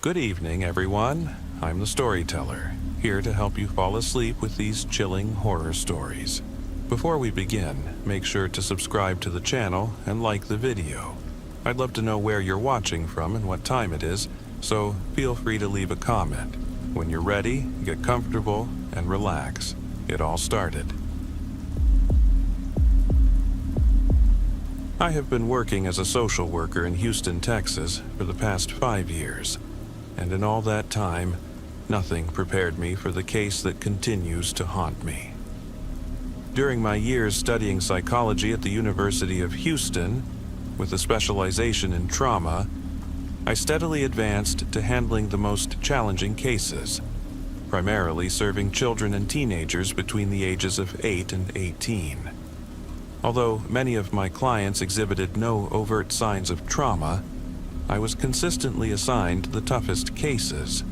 Good evening, everyone. I'm the storyteller, here to help you fall asleep with these chilling horror stories. Before we begin, make sure to subscribe to the channel and like the video. I'd love to know where you're watching from and what time it is, so feel free to leave a comment. When you're ready, get comfortable and relax. It all started. I have been working as a social worker in Houston, Texas for the past 5 years. And in all that time, nothing prepared me for the case that continues to haunt me. During my years studying psychology at the University of Houston, with a specialization in trauma, I steadily advanced to handling the most challenging cases, primarily serving children and teenagers between the ages of 8 and 18. Although many of my clients exhibited no overt signs of trauma, I was consistently assigned the toughest cases,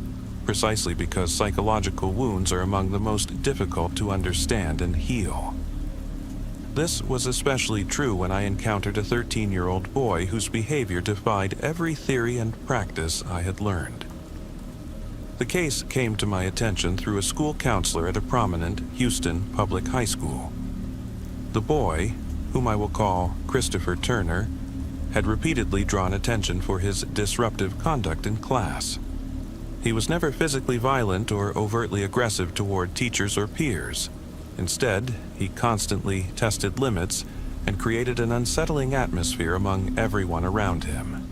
precisely because psychological wounds are among the most difficult to understand and heal. This was especially true when I encountered a 13-year-old boy whose behavior defied every theory and practice I had learned. The case came to my attention through a school counselor at a prominent Houston public high school. The boy, whom I will call Christopher Turner, had repeatedly drawn attention for his disruptive conduct in class. He was never physically violent or overtly aggressive toward teachers or peers. Instead, he constantly tested limits and created an unsettling atmosphere among everyone around him.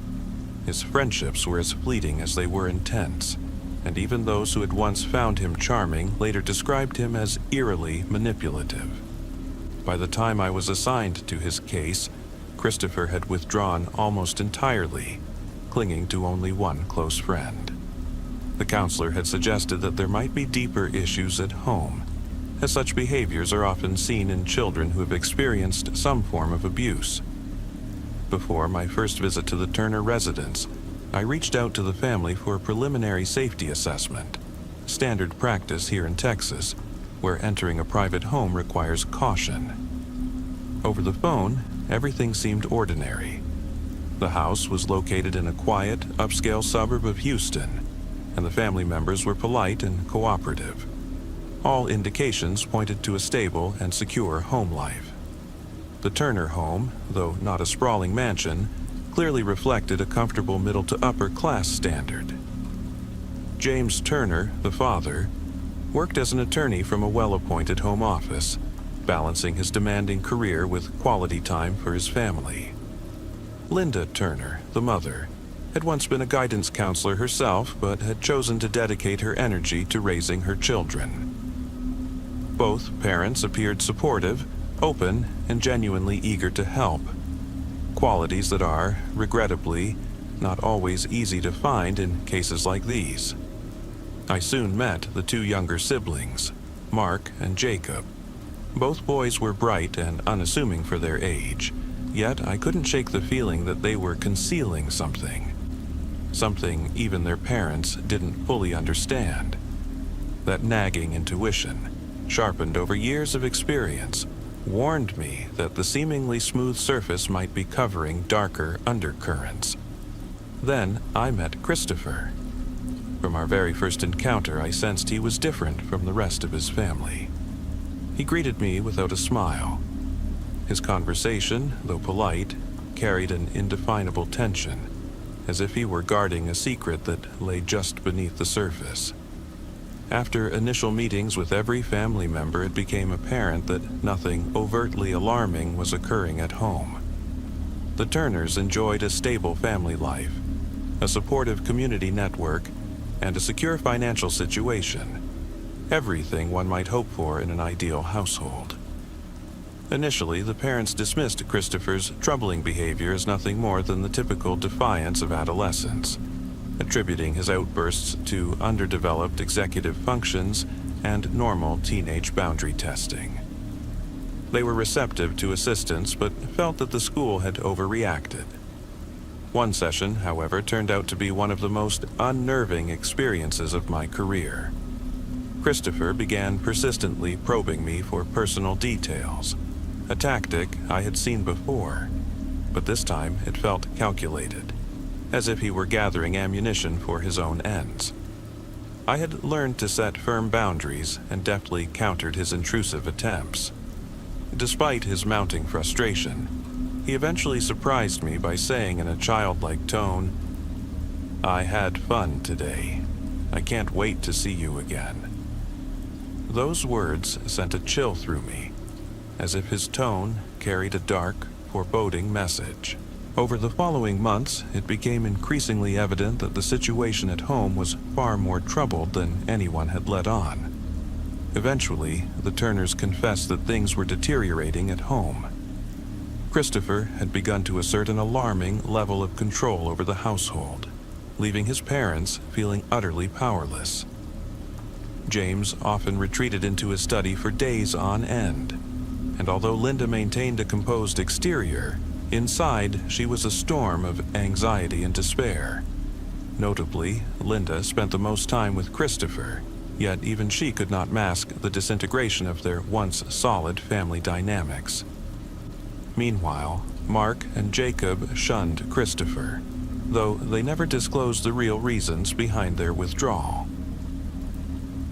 His friendships were as fleeting as they were intense, and even those who had once found him charming later described him as eerily manipulative. By the time I was assigned to his case, Christopher had withdrawn almost entirely, clinging to only one close friend. The counselor had suggested that there might be deeper issues at home, as such behaviors are often seen in children who have experienced some form of abuse. Before my first visit to the Turner residence, I reached out to the family for a preliminary safety assessment, standard practice here in Texas, where entering a private home requires caution. Over the phone, everything seemed ordinary. The house was located in a quiet, upscale suburb of Houston, and the family members were polite and cooperative. All indications pointed to a stable and secure home life. The Turner home, though not a sprawling mansion, clearly reflected a comfortable middle to upper class standard. James Turner, the father, worked as an attorney from a well-appointed home office, balancing his demanding career with quality time for his family. Linda Turner, the mother, had once been a guidance counselor herself, but had chosen to dedicate her energy to raising her children. Both parents appeared supportive, open, and genuinely eager to help, qualities that are, regrettably, not always easy to find in cases like these. I soon met the two younger siblings, Mark and Jacob. Both boys were bright and unassuming for their age, yet I couldn't shake the feeling that they were concealing something even their parents didn't fully understand. That nagging intuition, sharpened over years of experience, warned me that the seemingly smooth surface might be covering darker undercurrents. Then I met Christopher. From our very first encounter, I sensed he was different from the rest of his family. He greeted me without a smile. His conversation, though polite, carried an indefinable tension, as if he were guarding a secret that lay just beneath the surface. After initial meetings with every family member, it became apparent that nothing overtly alarming was occurring at home. The Turners enjoyed a stable family life, a supportive community network, and a secure financial situation. Everything one might hope for in an ideal household. Initially, the parents dismissed Christopher's troubling behavior as nothing more than the typical defiance of adolescence, attributing his outbursts to underdeveloped executive functions and normal teenage boundary testing. They were receptive to assistance, but felt that the school had overreacted. One session, however, turned out to be one of the most unnerving experiences of my career. Christopher began persistently probing me for personal details, a tactic I had seen before, but this time it felt calculated, as if he were gathering ammunition for his own ends. I had learned to set firm boundaries and deftly countered his intrusive attempts. Despite his mounting frustration, he eventually surprised me by saying in a childlike tone, "I had fun today. I can't wait to see you again." Those words sent a chill through me, as if his tone carried a dark, foreboding message. Over the following months, it became increasingly evident that the situation at home was far more troubled than anyone had let on. Eventually, the Turners confessed that things were deteriorating at home. Christopher had begun to assert an alarming level of control over the household, leaving his parents feeling utterly powerless. James often retreated into his study for days on end, and although Linda maintained a composed exterior, inside she was a storm of anxiety and despair. Notably, Linda spent the most time with Christopher, yet even she could not mask the disintegration of their once solid family dynamics. Meanwhile, Mark and Jacob shunned Christopher, though they never disclosed the real reasons behind their withdrawal.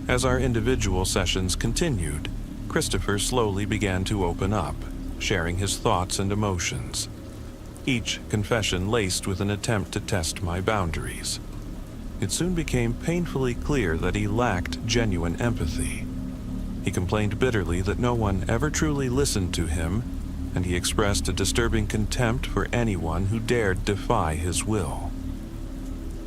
As our individual sessions continued, Christopher slowly began to open up, sharing his thoughts and emotions, each confession laced with an attempt to test my boundaries. It soon became painfully clear that he lacked genuine empathy. He complained bitterly that no one ever truly listened to him, and he expressed a disturbing contempt for anyone who dared defy his will.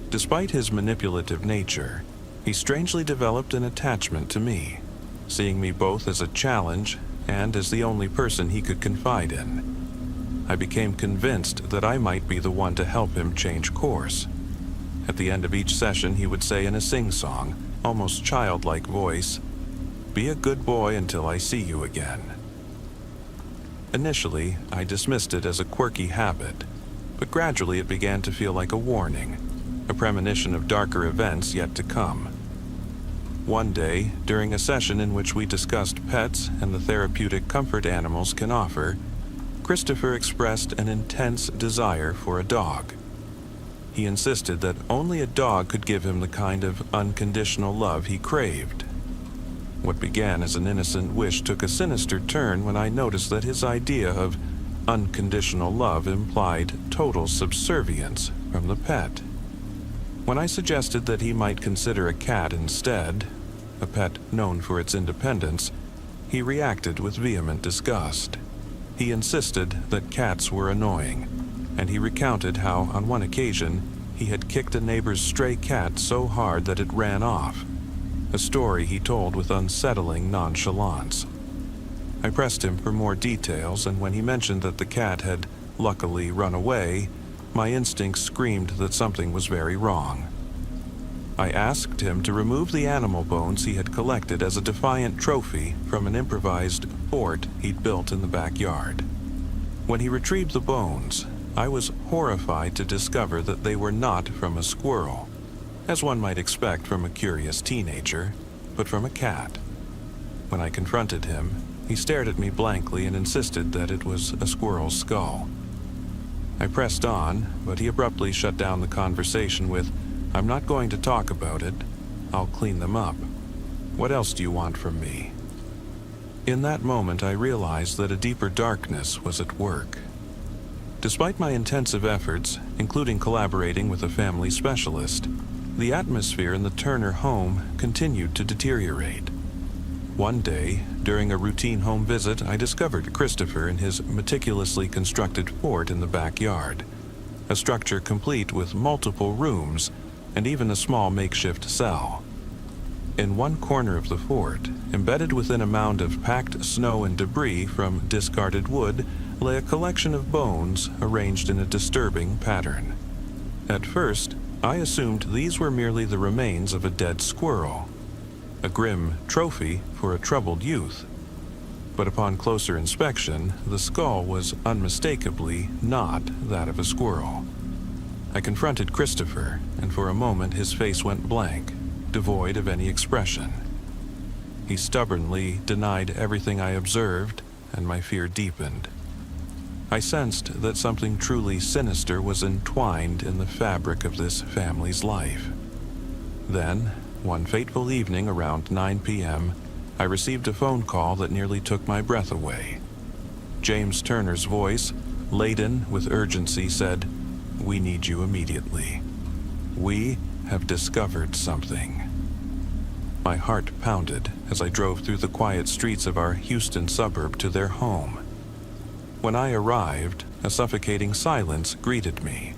Despite his manipulative nature, he strangely developed an attachment to me, seeing me both as a challenge and as the only person he could confide in. I became convinced that I might be the one to help him change course. At the end of each session, he would say in a sing-song, almost childlike voice, "Be a good boy until I see you again." Initially, I dismissed it as a quirky habit, but gradually it began to feel like a warning, a premonition of darker events yet to come. One day, during a session in which we discussed pets and the therapeutic comfort animals can offer, Christopher expressed an intense desire for a dog. He insisted that only a dog could give him the kind of unconditional love he craved. What began as an innocent wish took a sinister turn when I noticed that his idea of unconditional love implied total subservience from the pet. When I suggested that he might consider a cat instead, a pet known for its independence, he reacted with vehement disgust. He insisted that cats were annoying, and he recounted how, on one occasion, he had kicked a neighbor's stray cat so hard that it ran off, a story he told with unsettling nonchalance. I pressed him for more details, and when he mentioned that the cat had luckily run away, my instincts screamed that something was very wrong. I asked him to remove the animal bones he had collected as a defiant trophy from an improvised fort he'd built in the backyard. When he retrieved the bones, I was horrified to discover that they were not from a squirrel, as one might expect from a curious teenager, but from a cat. When I confronted him, he stared at me blankly and insisted that it was a squirrel's skull. I pressed on, but he abruptly shut down the conversation with, "I'm not going to talk about it. I'll clean them up. What else do you want from me?" In that moment, I realized that a deeper darkness was at work. Despite my intensive efforts, including collaborating with a family specialist, the atmosphere in the Turner home continued to deteriorate. One day, during a routine home visit, I discovered Christopher in his meticulously constructed fort in the backyard, a structure complete with multiple rooms and even a small makeshift cell. In one corner of the fort, embedded within a mound of packed snow and debris from discarded wood, lay a collection of bones arranged in a disturbing pattern. At first, I assumed these were merely the remains of a dead squirrel, a grim trophy for a troubled youth. But upon closer inspection, the skull was unmistakably not that of a squirrel. I confronted Christopher, and for a moment his face went blank, devoid of any expression. He stubbornly denied everything I observed, and my fear deepened. I sensed that something truly sinister was entwined in the fabric of this family's life. Then, one fateful evening around 9 p.m., I received a phone call that nearly took my breath away. James Turner's voice, laden with urgency, said, "We need you immediately. We have discovered something." My heart pounded as I drove through the quiet streets of our Houston suburb to their home. When I arrived, a suffocating silence greeted me.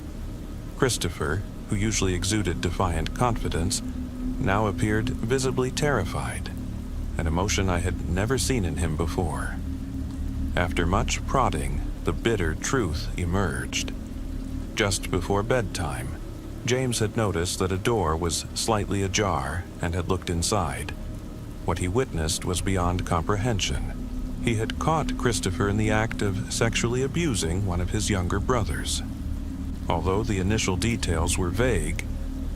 Christopher, who usually exuded defiant confidence, now appeared visibly terrified, an emotion I had never seen in him before. After much prodding, the bitter truth emerged. Just before bedtime, James had noticed that a door was slightly ajar and had looked inside. What he witnessed was beyond comprehension. He had caught Christopher in the act of sexually abusing one of his younger brothers. Although the initial details were vague,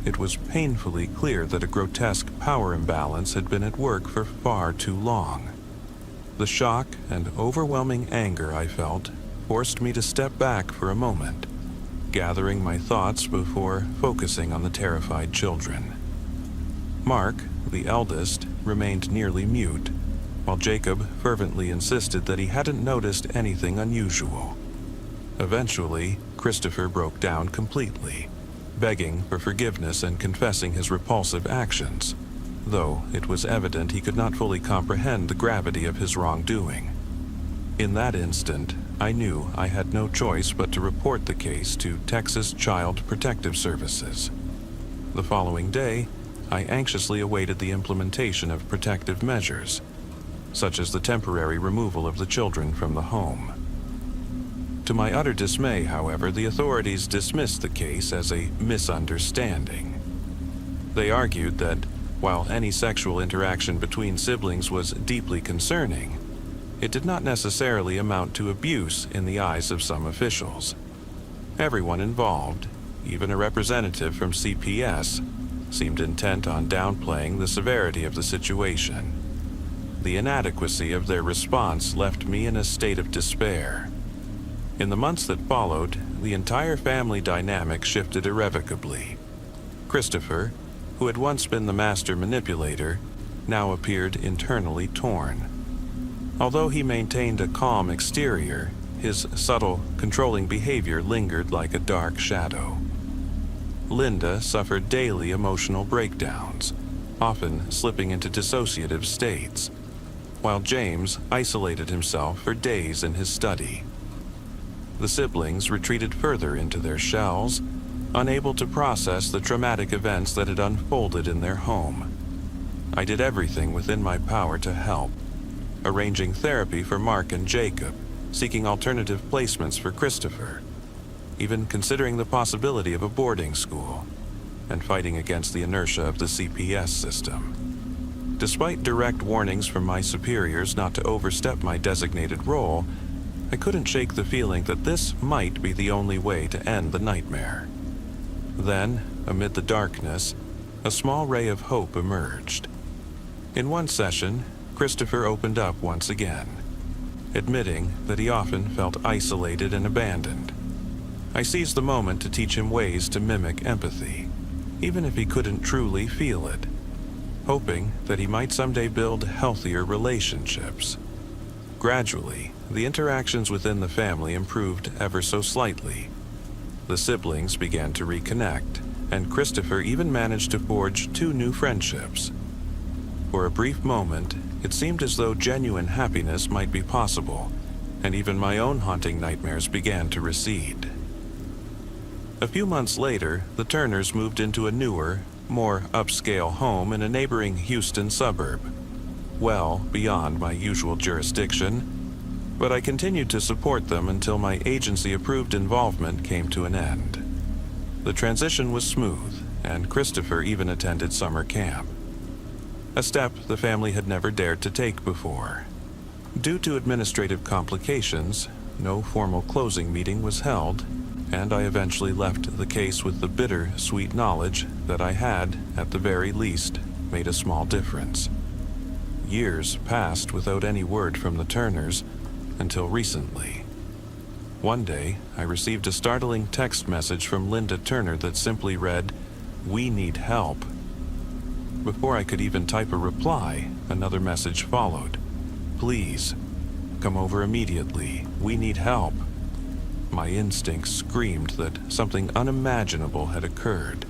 it was painfully clear that a grotesque power imbalance had been at work for far too long. The shock and overwhelming anger I felt forced me to step back for a moment, gathering my thoughts before focusing on the terrified children. Mark, the eldest, remained nearly mute, while Jacob fervently insisted that he hadn't noticed anything unusual. Eventually, Christopher broke down completely, begging for forgiveness and confessing his repulsive actions, though it was evident he could not fully comprehend the gravity of his wrongdoing. In that instant, I knew I had no choice but to report the case to Texas Child Protective Services. The following day, I anxiously awaited the implementation of protective measures, such as the temporary removal of the children from the home. To my utter dismay, however, the authorities dismissed the case as a misunderstanding. They argued that, while any sexual interaction between siblings was deeply concerning, it did not necessarily amount to abuse in the eyes of some officials. Everyone involved, even a representative from CPS, seemed intent on downplaying the severity of the situation. The inadequacy of their response left me in a state of despair. In the months that followed, the entire family dynamic shifted irrevocably. Christopher, who had once been the master manipulator, now appeared internally torn. Although he maintained a calm exterior, his subtle, controlling behavior lingered like a dark shadow. Linda suffered daily emotional breakdowns, often slipping into dissociative states, while James isolated himself for days in his study. The siblings retreated further into their shells, unable to process the traumatic events that had unfolded in their home. I did everything within my power to help, arranging therapy for Mark and Jacob, seeking alternative placements for Christopher, even considering the possibility of a boarding school, and fighting against the inertia of the CPS system. Despite direct warnings from my superiors not to overstep my designated role, I couldn't shake the feeling that this might be the only way to end the nightmare. Then, amid the darkness, a small ray of hope emerged. In one session, Christopher opened up once again, admitting that he often felt isolated and abandoned. I seized the moment to teach him ways to mimic empathy, even if he couldn't truly feel it, hoping that he might someday build healthier relationships. Gradually, the interactions within the family improved ever so slightly. The siblings began to reconnect, and Christopher even managed to forge 2 new friendships. For a brief moment, it seemed as though genuine happiness might be possible, and even my own haunting nightmares began to recede. A few months later, the Turners moved into a newer, more upscale home in a neighboring Houston suburb, well beyond my usual jurisdiction, but I continued to support them until my agency-approved involvement came to an end. The transition was smooth, and Christopher even attended summer camp, a step the family had never dared to take before. Due to administrative complications, no formal closing meeting was held, and I eventually left the case with the bitter-sweet knowledge that I had, at the very least, made a small difference. Years passed without any word from the Turners, until recently. One day, I received a startling text message from Linda Turner that simply read, "We need help." Before I could even type a reply, another message followed. "Please, come over immediately. We need help." My instincts screamed that something unimaginable had occurred.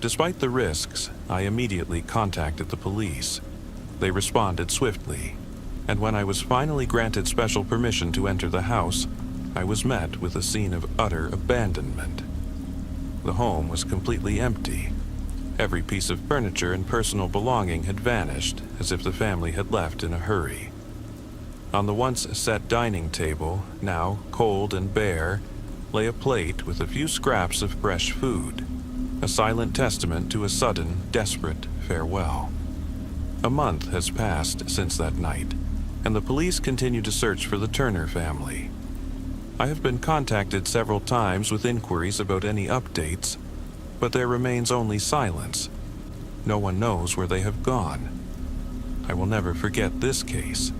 Despite the risks, I immediately contacted the police. They responded swiftly, and when I was finally granted special permission to enter the house, I was met with a scene of utter abandonment. The home was completely empty. Every piece of furniture and personal belonging had vanished, as if the family had left in a hurry. On the once set dining table, now cold and bare, lay a plate with a few scraps of fresh food, a silent testament to a sudden, desperate farewell. A month has passed since that night, and the police continue to search for the Turner family. I have been contacted several times with inquiries about any updates, but there remains only silence. No one knows where they have gone. I will never forget this case.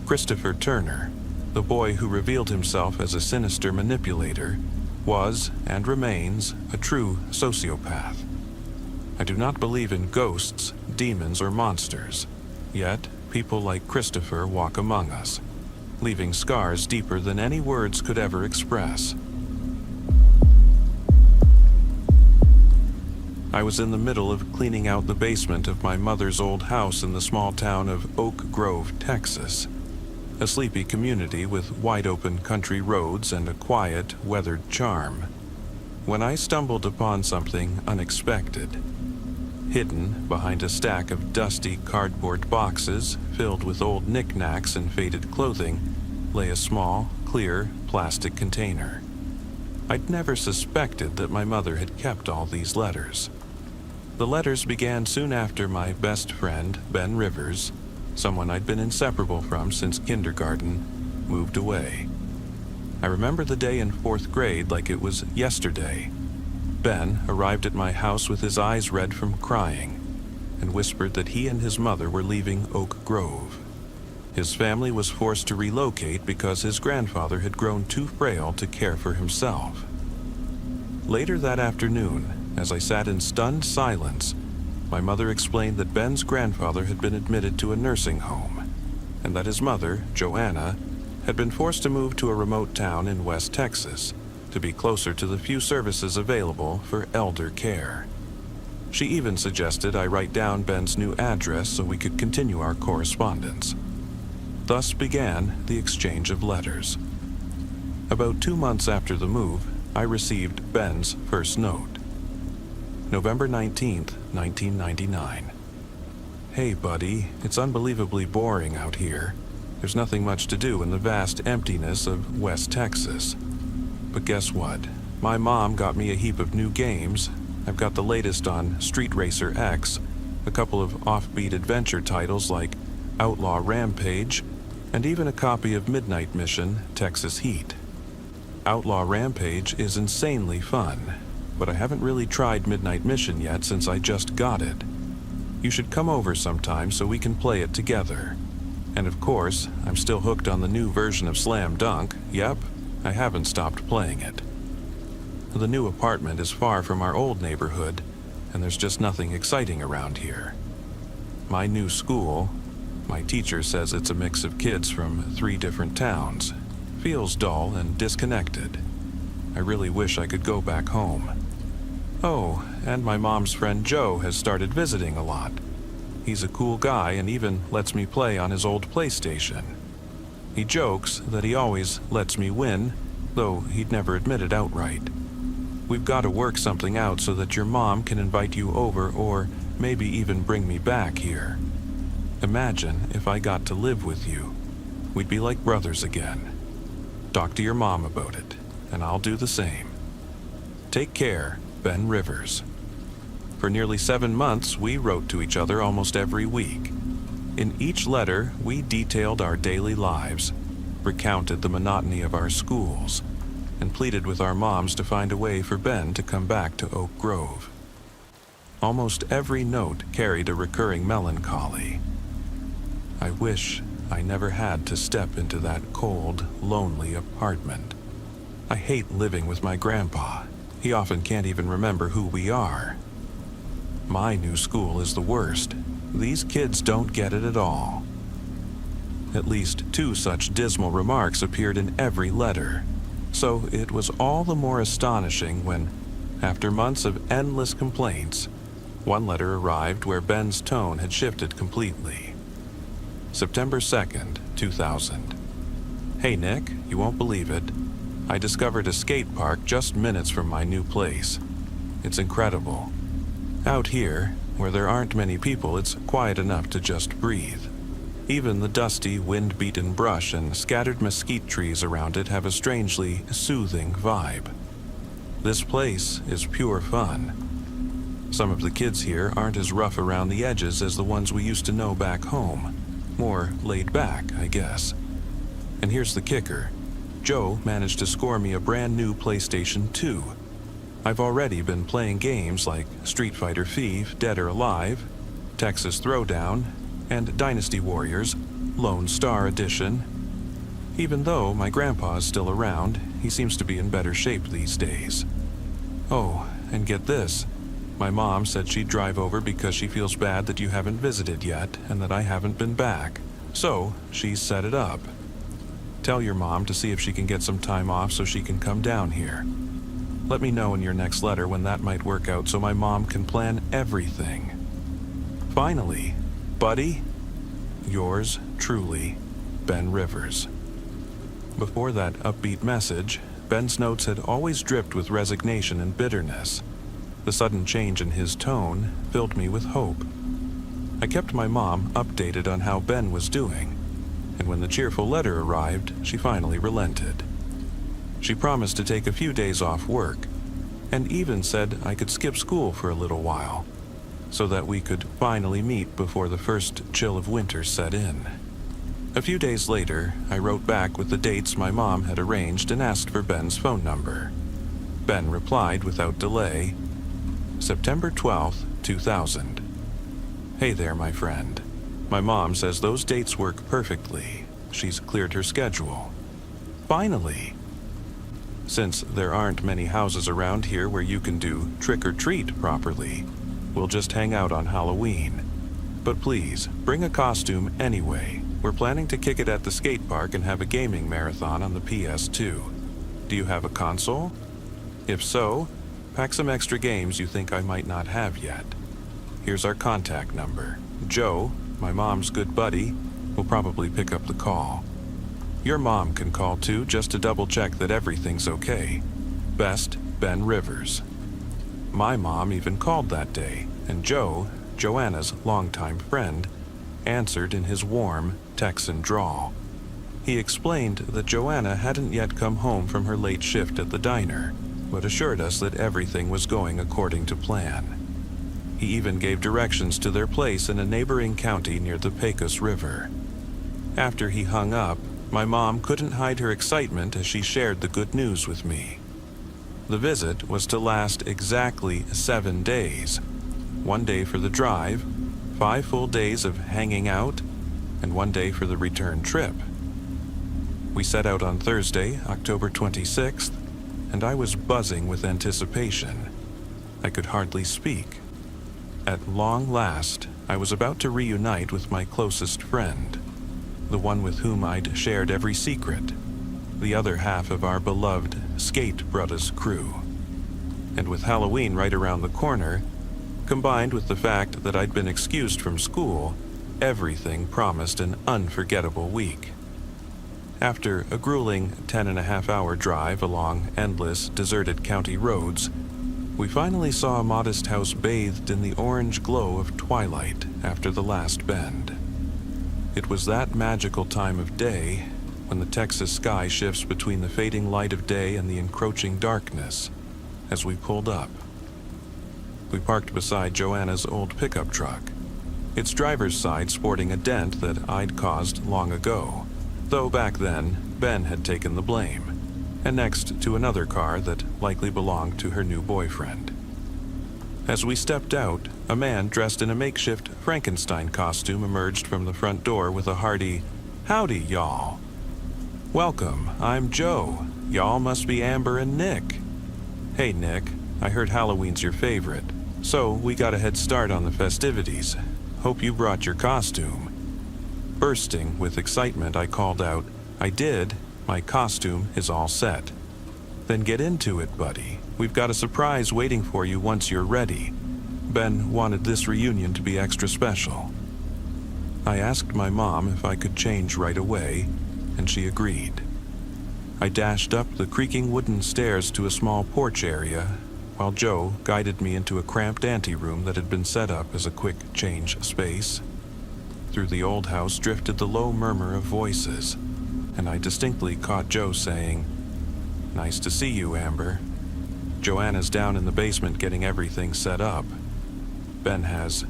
Christopher Turner, the boy who revealed himself as a sinister manipulator, was and remains a true sociopath. I do not believe in ghosts, demons, or monsters, yet people like Christopher walk among us, leaving scars deeper than any words could ever express. I was in the middle of cleaning out the basement of my mother's old house in the small town of Oak Grove, Texas, a sleepy community with wide-open country roads and a quiet, weathered charm, when I stumbled upon something unexpected. Hidden behind a stack of dusty cardboard boxes filled with old knickknacks and faded clothing lay a small, clear plastic container. I'd never suspected that my mother had kept all these letters. The letters began soon after my best friend, Ben Rivers, someone I'd been inseparable from since kindergarten, moved away. I remember the day in 4th grade like it was yesterday. Ben arrived at my house with his eyes red from crying and whispered that he and his mother were leaving Oak Grove. His family was forced to relocate because his grandfather had grown too frail to care for himself. Later that afternoon, as I sat in stunned silence, my mother explained that Ben's grandfather had been admitted to a nursing home, and that his mother, Joanna, had been forced to move to a remote town in West Texas to be closer to the few services available for elder care. She even suggested I write down Ben's new address so we could continue our correspondence. Thus began the exchange of letters. About 2 months after the move, I received Ben's first note. November 19th, 1999. Hey buddy, it's unbelievably boring out here. There's nothing much to do in the vast emptiness of West Texas. But guess what? My mom got me a heap of new games. I've got the latest on Street Racer X, a couple of offbeat adventure titles like Outlaw Rampage, and even a copy of Midnight Mission, Texas Heat. Outlaw Rampage is insanely fun, but I haven't really tried Midnight Mission yet since I just got it. You should come over sometime so we can play it together. And of course, I'm still hooked on the new version of Slam Dunk. Yep, I haven't stopped playing it. The new apartment is far from our old neighborhood, and there's just nothing exciting around here. My new school, my teacher says it's a mix of kids from 3 different towns, feels dull and disconnected. I really wish I could go back home. Oh, and my mom's friend Joe has started visiting a lot. He's a cool guy and even lets me play on his old PlayStation. He jokes that he always lets me win, though he'd never admit it outright. We've got to work something out so that your mom can invite you over or maybe even bring me back here. Imagine if I got to live with you. We'd be like brothers again. Talk to your mom about it, and I'll do the same. Take care, Ben Rivers. For nearly 7 months, we wrote to each other almost every week. In each letter, we detailed our daily lives, recounted the monotony of our schools, and pleaded with our moms to find a way for Ben to come back to Oak Grove. Almost every note carried a recurring melancholy. I wish I never had to step into that cold, lonely apartment. I hate living with my grandpa. He often can't even remember who we are. My new school is the worst. These kids don't get it at all. At least 2 such dismal remarks appeared in every letter. So it was all the more astonishing when, after months of endless complaints, one letter arrived where Ben's tone had shifted completely. September 2nd, 2000. Hey Nick, you won't believe it. I discovered a skate park just minutes from my new place. It's incredible. Out here, where there aren't many people, it's quiet enough to just breathe. Even the dusty, wind-beaten brush and scattered mesquite trees around it have a strangely soothing vibe. This place is pure fun. Some of the kids here aren't as rough around the edges as the ones we used to know back home. More laid back, I guess. And here's the kicker. Joe managed to score me a brand new PlayStation 2. I've already been playing games like Street Fighter V, Dead or Alive, Texas Throwdown, and Dynasty Warriors, Lone Star Edition. Even though my grandpa is still around, he seems to be in better shape these days. Oh, and get this. My mom said she'd drive over because she feels bad that you haven't visited yet and that I haven't been back. So, she set it up. Tell your mom to see if she can get some time off so she can come down here. Let me know in your next letter when that might work out so my mom can plan everything. Finally, buddy, yours truly, Ben Rivers. Before that upbeat message, Ben's notes had always dripped with resignation and bitterness. The sudden change in his tone filled me with hope. I kept my mom updated on how Ben was doing, and when the cheerful letter arrived, she finally relented. She promised to take a few days off work, and even said I could skip school for a little while, so that we could finally meet before the first chill of winter set in. A few days later, I wrote back with the dates my mom had arranged and asked for Ben's phone number. Ben replied without delay, September 12th, 2000. Hey there, my friend. My mom says those dates work perfectly. She's cleared her schedule. Finally! Since there aren't many houses around here where you can do trick-or-treat properly, we'll just hang out on Halloween. But please, bring a costume anyway. We're planning to kick it at the skate park and have a gaming marathon on the PS2. Do you have a console? If so, pack some extra games you think I might not have yet. Here's our contact number. Joe, my mom's good buddy, will probably pick up the call. Your mom can call too, just to double check that everything's okay. Best, Ben Rivers. My mom even called that day, and Joe, Joanna's longtime friend, answered in his warm Texan drawl. He explained that Joanna hadn't yet come home from her late shift at the diner, but assured us that everything was going according to plan. He even gave directions to their place in a neighboring county near the Pecos River. After he hung up, my mom couldn't hide her excitement as she shared the good news with me. The visit was to last exactly 7 days. 1 day for the drive, 5 full days of hanging out, and 1 day for the return trip. We set out on Thursday, October 26th, and I was buzzing with anticipation. I could hardly speak. At long last, I was about to reunite with my closest friend, the one with whom I'd shared every secret, the other half of our beloved Skate Brothers crew. And with Halloween right around the corner, combined with the fact that I'd been excused from school, everything promised an unforgettable week. After a grueling 10.5-hour drive along endless, deserted county roads, we finally saw a modest house bathed in the orange glow of twilight after the last bend. It was that magical time of day when the Texas sky shifts between the fading light of day and the encroaching darkness as we pulled up. We parked beside Joanna's old pickup truck, its driver's side sporting a dent that I'd caused long ago, though back then Ben had taken the blame, and next to another car that likely belonged to her new boyfriend. As we stepped out, a man dressed in a makeshift Frankenstein costume emerged from the front door with a hearty, Howdy, y'all. Welcome, I'm Joe. Y'all must be Amber and Nick. Hey, Nick, I heard Halloween's your favorite, so we got a head start on the festivities. Hope you brought your costume. Bursting with excitement, I called out, I did. My costume is all set. Then get into it, buddy. We've got a surprise waiting for you once you're ready. Ben wanted this reunion to be extra special. I asked my mom if I could change right away, and she agreed. I dashed up the creaking wooden stairs to a small porch area, while Joe guided me into a cramped anteroom that had been set up as a quick change space. Through the old house drifted the low murmur of voices, and I distinctly caught Joe saying, "Nice to see you, Amber. Joanna's down in the basement getting everything set up. Ben has..."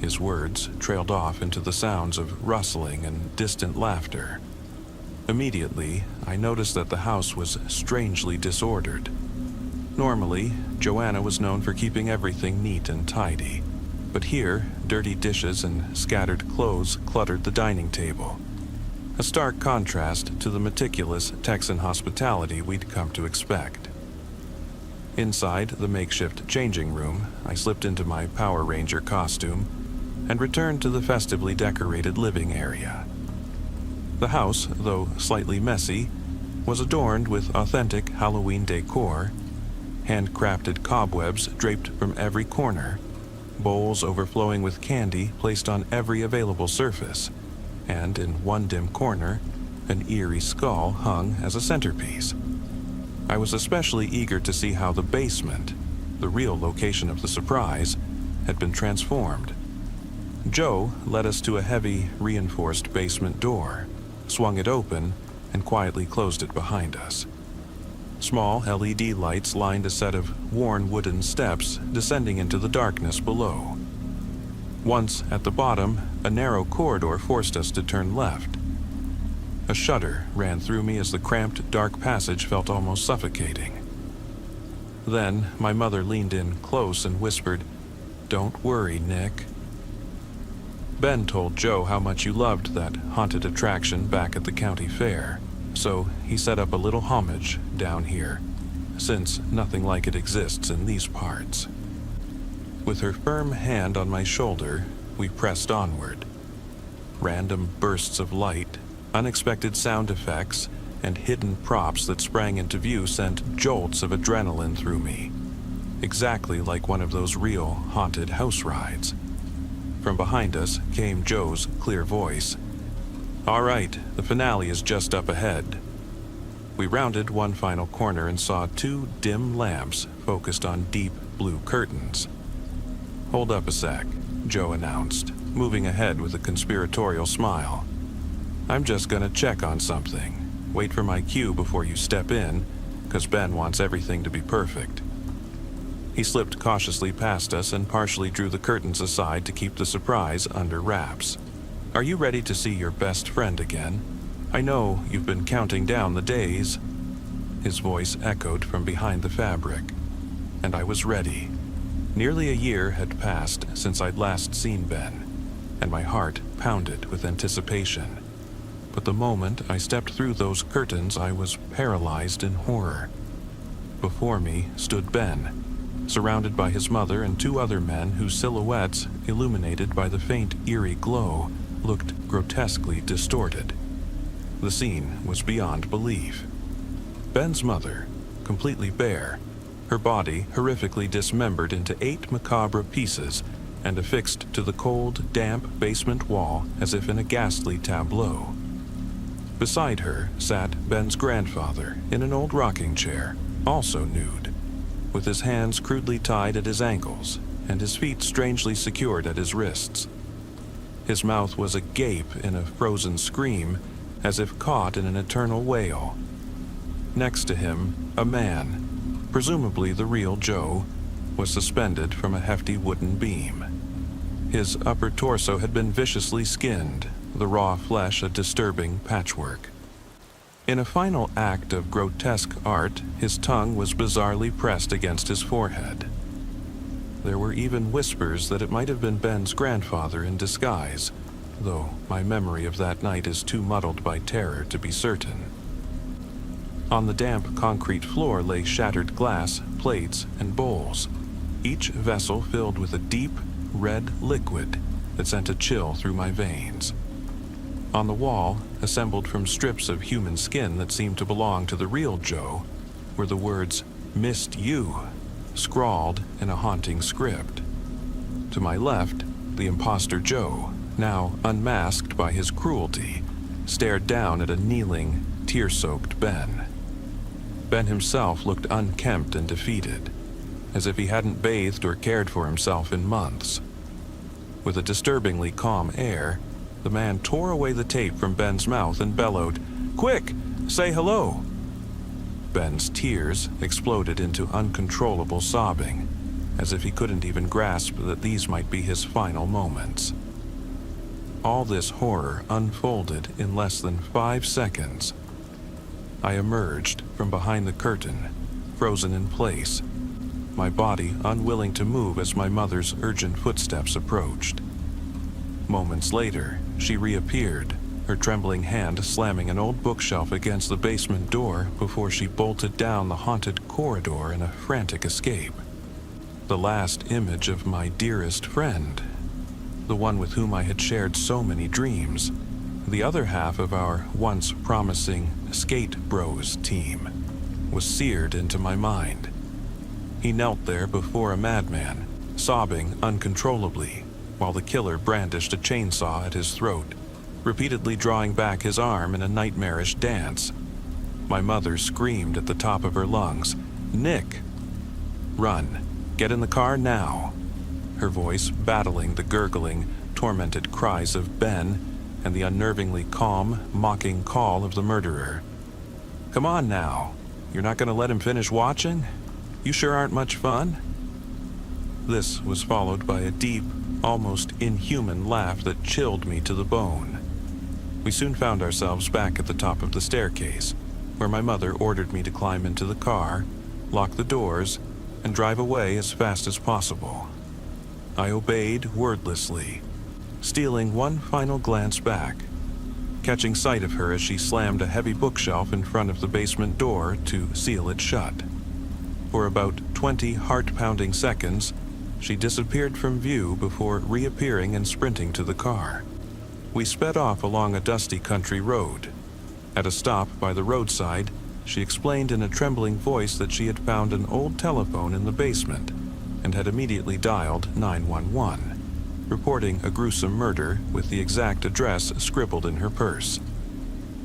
His words trailed off into the sounds of rustling and distant laughter. Immediately, I noticed that the house was strangely disordered. Normally, Joanna was known for keeping everything neat and tidy, but here, dirty dishes and scattered clothes cluttered the dining table. A stark contrast to the meticulous Texan hospitality we'd come to expect. Inside the makeshift changing room, I slipped into my Power Ranger costume and returned to the festively decorated living area. The house, though slightly messy, was adorned with authentic Halloween decor, handcrafted cobwebs draped from every corner, bowls overflowing with candy placed on every available surface, and in one dim corner, an eerie skull hung as a centerpiece. I was especially eager to see how the basement, the real location of the surprise, had been transformed. Joe led us to a heavy, reinforced basement door, swung it open, and quietly closed it behind us. Small LED lights lined a set of worn wooden steps descending into the darkness below. Once at the bottom, a narrow corridor forced us to turn left. A shudder ran through me as the cramped, dark passage felt almost suffocating. Then my mother leaned in close and whispered, "Don't worry, Nick." Ben told Joe how much you loved that haunted attraction back at the county fair, so he set up a little homage down here, since nothing like it exists in these parts. With her firm hand on my shoulder, we pressed onward. Random bursts of light, unexpected sound effects, and hidden props that sprang into view sent jolts of adrenaline through me, exactly like one of those real haunted house rides. From behind us came Joe's clear voice. "All right, the finale is just up ahead." We rounded one final corner and saw two dim lamps focused on deep blue curtains. "Hold up a sec," Joe announced, moving ahead with a conspiratorial smile. "I'm just gonna check on something. Wait for my cue before you step in, 'cause Ben wants everything to be perfect." He slipped cautiously past us and partially drew the curtains aside to keep the surprise under wraps. "Are you ready to see your best friend again? I know you've been counting down the days." His voice echoed from behind the fabric, and I was ready. Nearly a year had passed since I'd last seen Ben, and my heart pounded with anticipation. But the moment I stepped through those curtains, I was paralyzed in horror. Before me stood Ben, surrounded by his mother and two other men whose silhouettes, illuminated by the faint, eerie glow, looked grotesquely distorted. The scene was beyond belief. Ben's mother, completely bare, her body horrifically dismembered into 8 macabre pieces and affixed to the cold, damp basement wall as if in a ghastly tableau. Beside her sat Ben's grandfather in an old rocking chair, also nude, with his hands crudely tied at his ankles and his feet strangely secured at his wrists. His mouth was agape in a frozen scream, as if caught in an eternal wail. Next to him, a man, presumably the real Joe, was suspended from a hefty wooden beam. His upper torso had been viciously skinned, the raw flesh a disturbing patchwork. In a final act of grotesque art, his tongue was bizarrely pressed against his forehead. There were even whispers that it might have been Ben's grandfather in disguise, though my memory of that night is too muddled by terror to be certain. On the damp concrete floor lay shattered glass, plates, and bowls, each vessel filled with a deep, red liquid that sent a chill through my veins. On the wall, assembled from strips of human skin that seemed to belong to the real Joe, were the words, "Missed you," scrawled in a haunting script. To my left, the imposter Joe, now unmasked by his cruelty, stared down at a kneeling, tear-soaked Ben. Ben himself looked unkempt and defeated, as if he hadn't bathed or cared for himself in months. With a disturbingly calm air, the man tore away the tape from Ben's mouth and bellowed, "Quick, say hello!" Ben's tears exploded into uncontrollable sobbing, as if he couldn't even grasp that these might be his final moments. All this horror unfolded in less than 5 seconds. I emerged from behind the curtain, frozen in place, my body unwilling to move as my mother's urgent footsteps approached. Moments later, she reappeared, her trembling hand slamming an old bookshelf against the basement door before she bolted down the haunted corridor in a frantic escape. The last image of my dearest friend, the one with whom I had shared so many dreams, the other half of our once promising Skate Bros team, was seared into my mind. He knelt there before a madman, sobbing uncontrollably, while the killer brandished a chainsaw at his throat, repeatedly drawing back his arm in a nightmarish dance. My mother screamed at the top of her lungs, "Nick! Run! Get in the car now!" Her voice battling the gurgling, tormented cries of Ben and the unnervingly calm, mocking call of the murderer. "Come on now! You're not going to let him finish watching? You sure aren't much fun?" This was followed by a deep, almost inhuman laugh that chilled me to the bone. We soon found ourselves back at the top of the staircase, where my mother ordered me to climb into the car, lock the doors, and drive away as fast as possible. I obeyed wordlessly, stealing one final glance back, catching sight of her as she slammed a heavy bookshelf in front of the basement door to seal it shut. For about 20 heart-pounding seconds, she disappeared from view before reappearing and sprinting to the car. We sped off along a dusty country road. At a stop by the roadside, she explained in a trembling voice that she had found an old telephone in the basement and had immediately dialed 911, reporting a gruesome murder with the exact address scribbled in her purse.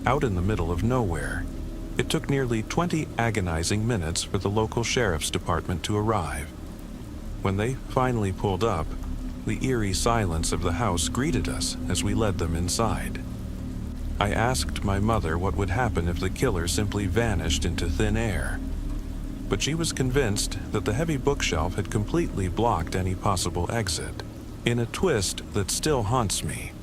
Out in the middle of nowhere, it took nearly 20 agonizing minutes for the local sheriff's department to arrive. When they finally pulled up, the eerie silence of the house greeted us as we led them inside. I asked my mother what would happen if the killer simply vanished into thin air, but she was convinced that the heavy bookshelf had completely blocked any possible exit. In a twist that still haunts me,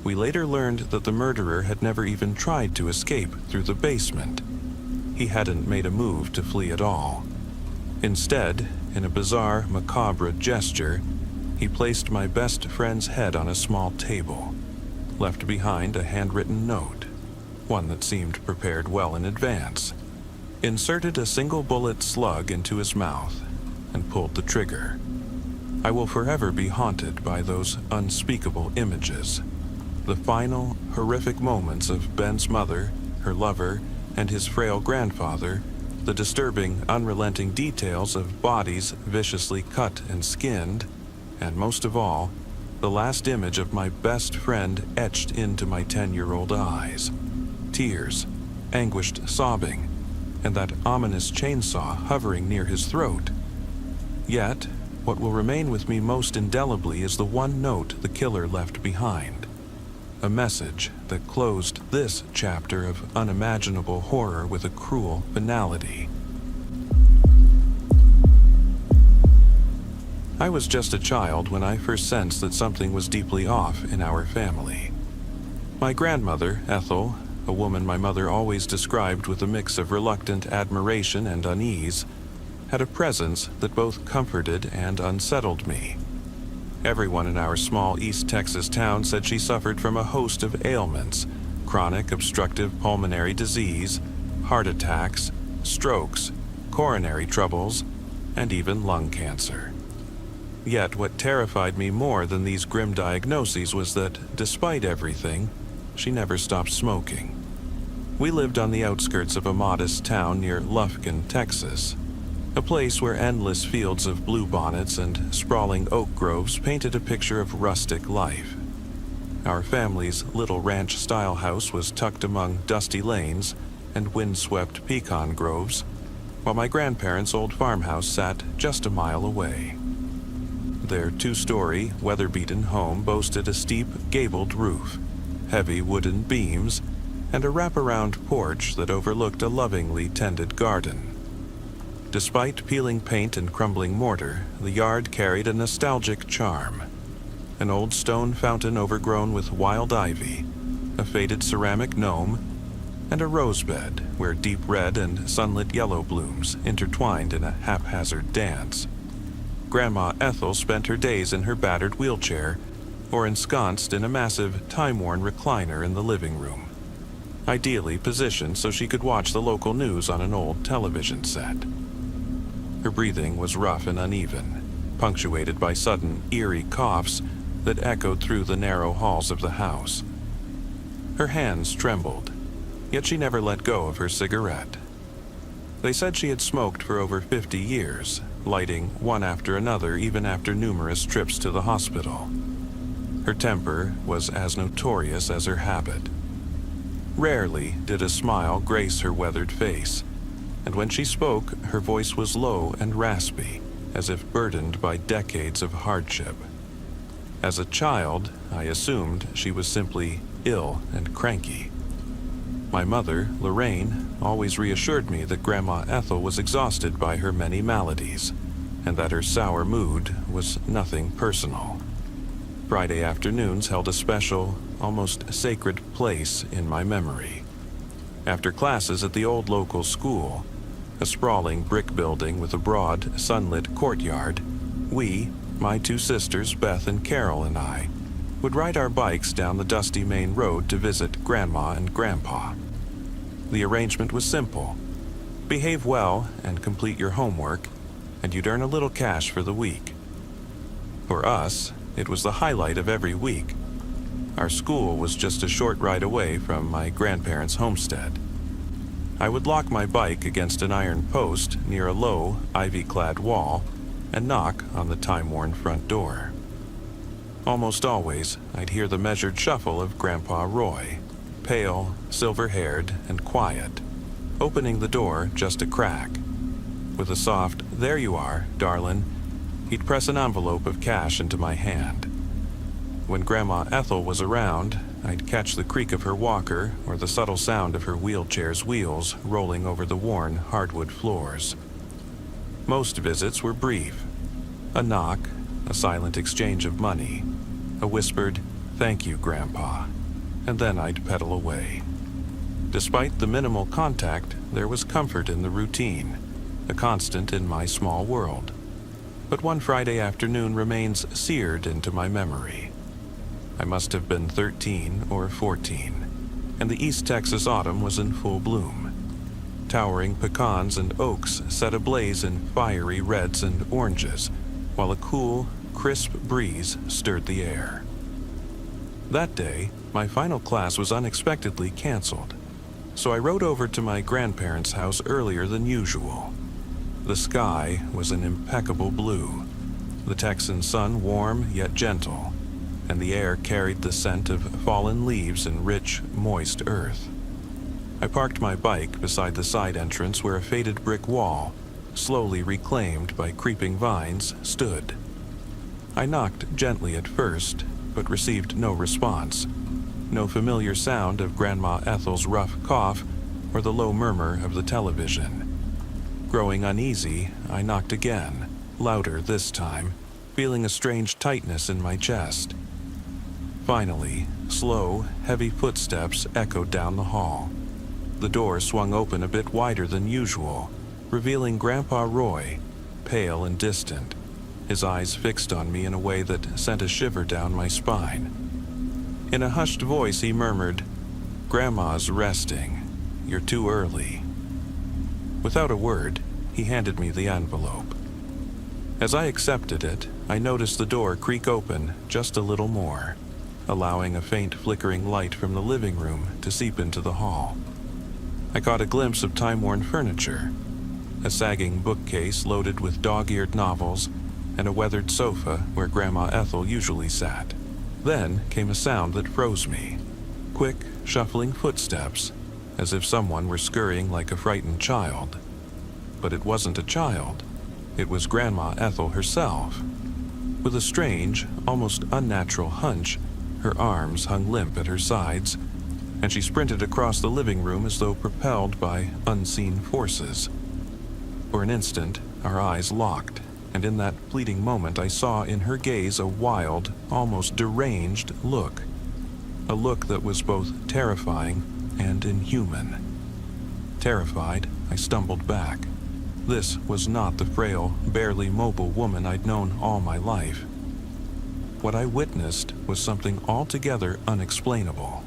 we later learned that the murderer had never even tried to escape through the basement. He hadn't made a move to flee at all. Instead, in a bizarre, macabre gesture, he placed my best friend's head on a small table, left behind a handwritten note, one that seemed prepared well in advance, inserted a single bullet slug into his mouth, and pulled the trigger. I will forever be haunted by those unspeakable images, the final, horrific moments of Ben's mother, her lover, and his frail grandfather, the disturbing, unrelenting details of bodies viciously cut and skinned, and most of all, the last image of my best friend etched into my 10-year-old eyes. Tears, anguished sobbing, and that ominous chainsaw hovering near his throat. Yet, what will remain with me most indelibly is the one note the killer left behind. A message that closed this chapter of unimaginable horror with a cruel finality. I was just a child when I first sensed that something was deeply off in our family. My grandmother, Ethel, a woman my mother always described with a mix of reluctant admiration and unease, had a presence that both comforted and unsettled me. Everyone in our small East Texas town said she suffered from a host of ailments: chronic obstructive pulmonary disease, heart attacks, strokes, coronary troubles, and even lung cancer. Yet what terrified me more than these grim diagnoses was that, despite everything, she never stopped smoking. We lived on the outskirts of a modest town near Lufkin, Texas, a place where endless fields of bluebonnets and sprawling oak groves painted a picture of rustic life. Our family's little ranch-style house was tucked among dusty lanes and windswept pecan groves, while my grandparents' old farmhouse sat just a mile away. Their two-story, weather-beaten home boasted a steep, gabled roof, heavy wooden beams, and a wraparound porch that overlooked a lovingly tended garden. Despite peeling paint and crumbling mortar, the yard carried a nostalgic charm. An old stone fountain overgrown with wild ivy, a faded ceramic gnome, and a rose bed where deep red and sunlit yellow blooms intertwined in a haphazard dance. Grandma Ethel spent her days in her battered wheelchair or ensconced in a massive, time-worn recliner in the living room, ideally positioned so she could watch the local news on an old television set. Her breathing was rough and uneven, punctuated by sudden, eerie coughs that echoed through the narrow halls of the house. Her hands trembled, yet she never let go of her cigarette. They said she had smoked for over 50 years, lighting one after another even after numerous trips to the hospital. Her temper was as notorious as her habit. Rarely did a smile grace her weathered face, and when she spoke, her voice was low and raspy, as if burdened by decades of hardship. As a child, I assumed she was simply ill and cranky. My mother, Lorraine, always reassured me that Grandma Ethel was exhausted by her many maladies, and that her sour mood was nothing personal. Friday afternoons held a special, almost sacred place in my memory. After classes at the old local school, a sprawling brick building with a broad, sunlit courtyard, we, my two sisters, Beth and Carol, and I, would ride our bikes down the dusty main road to visit Grandma and Grandpa. The arrangement was simple: behave well and complete your homework, and you'd earn a little cash for the week. For us, it was the highlight of every week. Our school was just a short ride away from my grandparents' homestead. I would lock my bike against an iron post near a low, ivy-clad wall and knock on the time-worn front door. Almost always, I'd hear the measured shuffle of Grandpa Roy, pale, silver-haired, and quiet, opening the door just a crack. With a soft, "There you are, darlin'," he'd press an envelope of cash into my hand. When Grandma Ethel was around, I'd catch the creak of her walker or the subtle sound of her wheelchair's wheels rolling over the worn hardwood floors. Most visits were brief: a knock, a silent exchange of money, a whispered, "Thank you, Grandpa," and then I'd pedal away. Despite the minimal contact, there was comfort in the routine, a constant in my small world. But one Friday afternoon remains seared into my memory. I must have been 13 or 14, and the East Texas autumn was in full bloom. Towering pecans and oaks set ablaze in fiery reds and oranges, while a cool, crisp breeze stirred the air. That day, my final class was unexpectedly canceled, so I rode over to my grandparents' house earlier than usual. The sky was an impeccable blue, the Texan sun warm yet gentle, and the air carried the scent of fallen leaves and rich, moist earth. I parked my bike beside the side entrance where a faded brick wall, slowly reclaimed by creeping vines, stood. I knocked gently at first, but received no response. No familiar sound of Grandma Ethel's rough cough or the low murmur of the television. Growing uneasy, I knocked again, louder this time, feeling a strange tightness in my chest. Finally, slow, heavy footsteps echoed down the hall. The door swung open a bit wider than usual, revealing Grandpa Roy, pale and distant, his eyes fixed on me in a way that sent a shiver down my spine. In a hushed voice, he murmured, "Grandma's resting. You're too early." Without a word, he handed me the envelope. As I accepted it, I noticed the door creak open just a little more, allowing a faint flickering light from the living room to seep into the hall. I caught a glimpse of time-worn furniture, a sagging bookcase loaded with dog-eared novels, and a weathered sofa where Grandma Ethel usually sat. Then came a sound that froze me. Quick, shuffling footsteps, as if someone were scurrying like a frightened child. But it wasn't a child. It was Grandma Ethel herself. With a strange, almost unnatural hunch, her arms hung limp at her sides, and she sprinted across the living room as though propelled by unseen forces. For an instant, our eyes locked, and in that fleeting moment I saw in her gaze a wild, almost deranged look. A look that was both terrifying and inhuman. Terrified, I stumbled back. This was not the frail, barely mobile woman I'd known all my life. What I witnessed was something altogether unexplainable.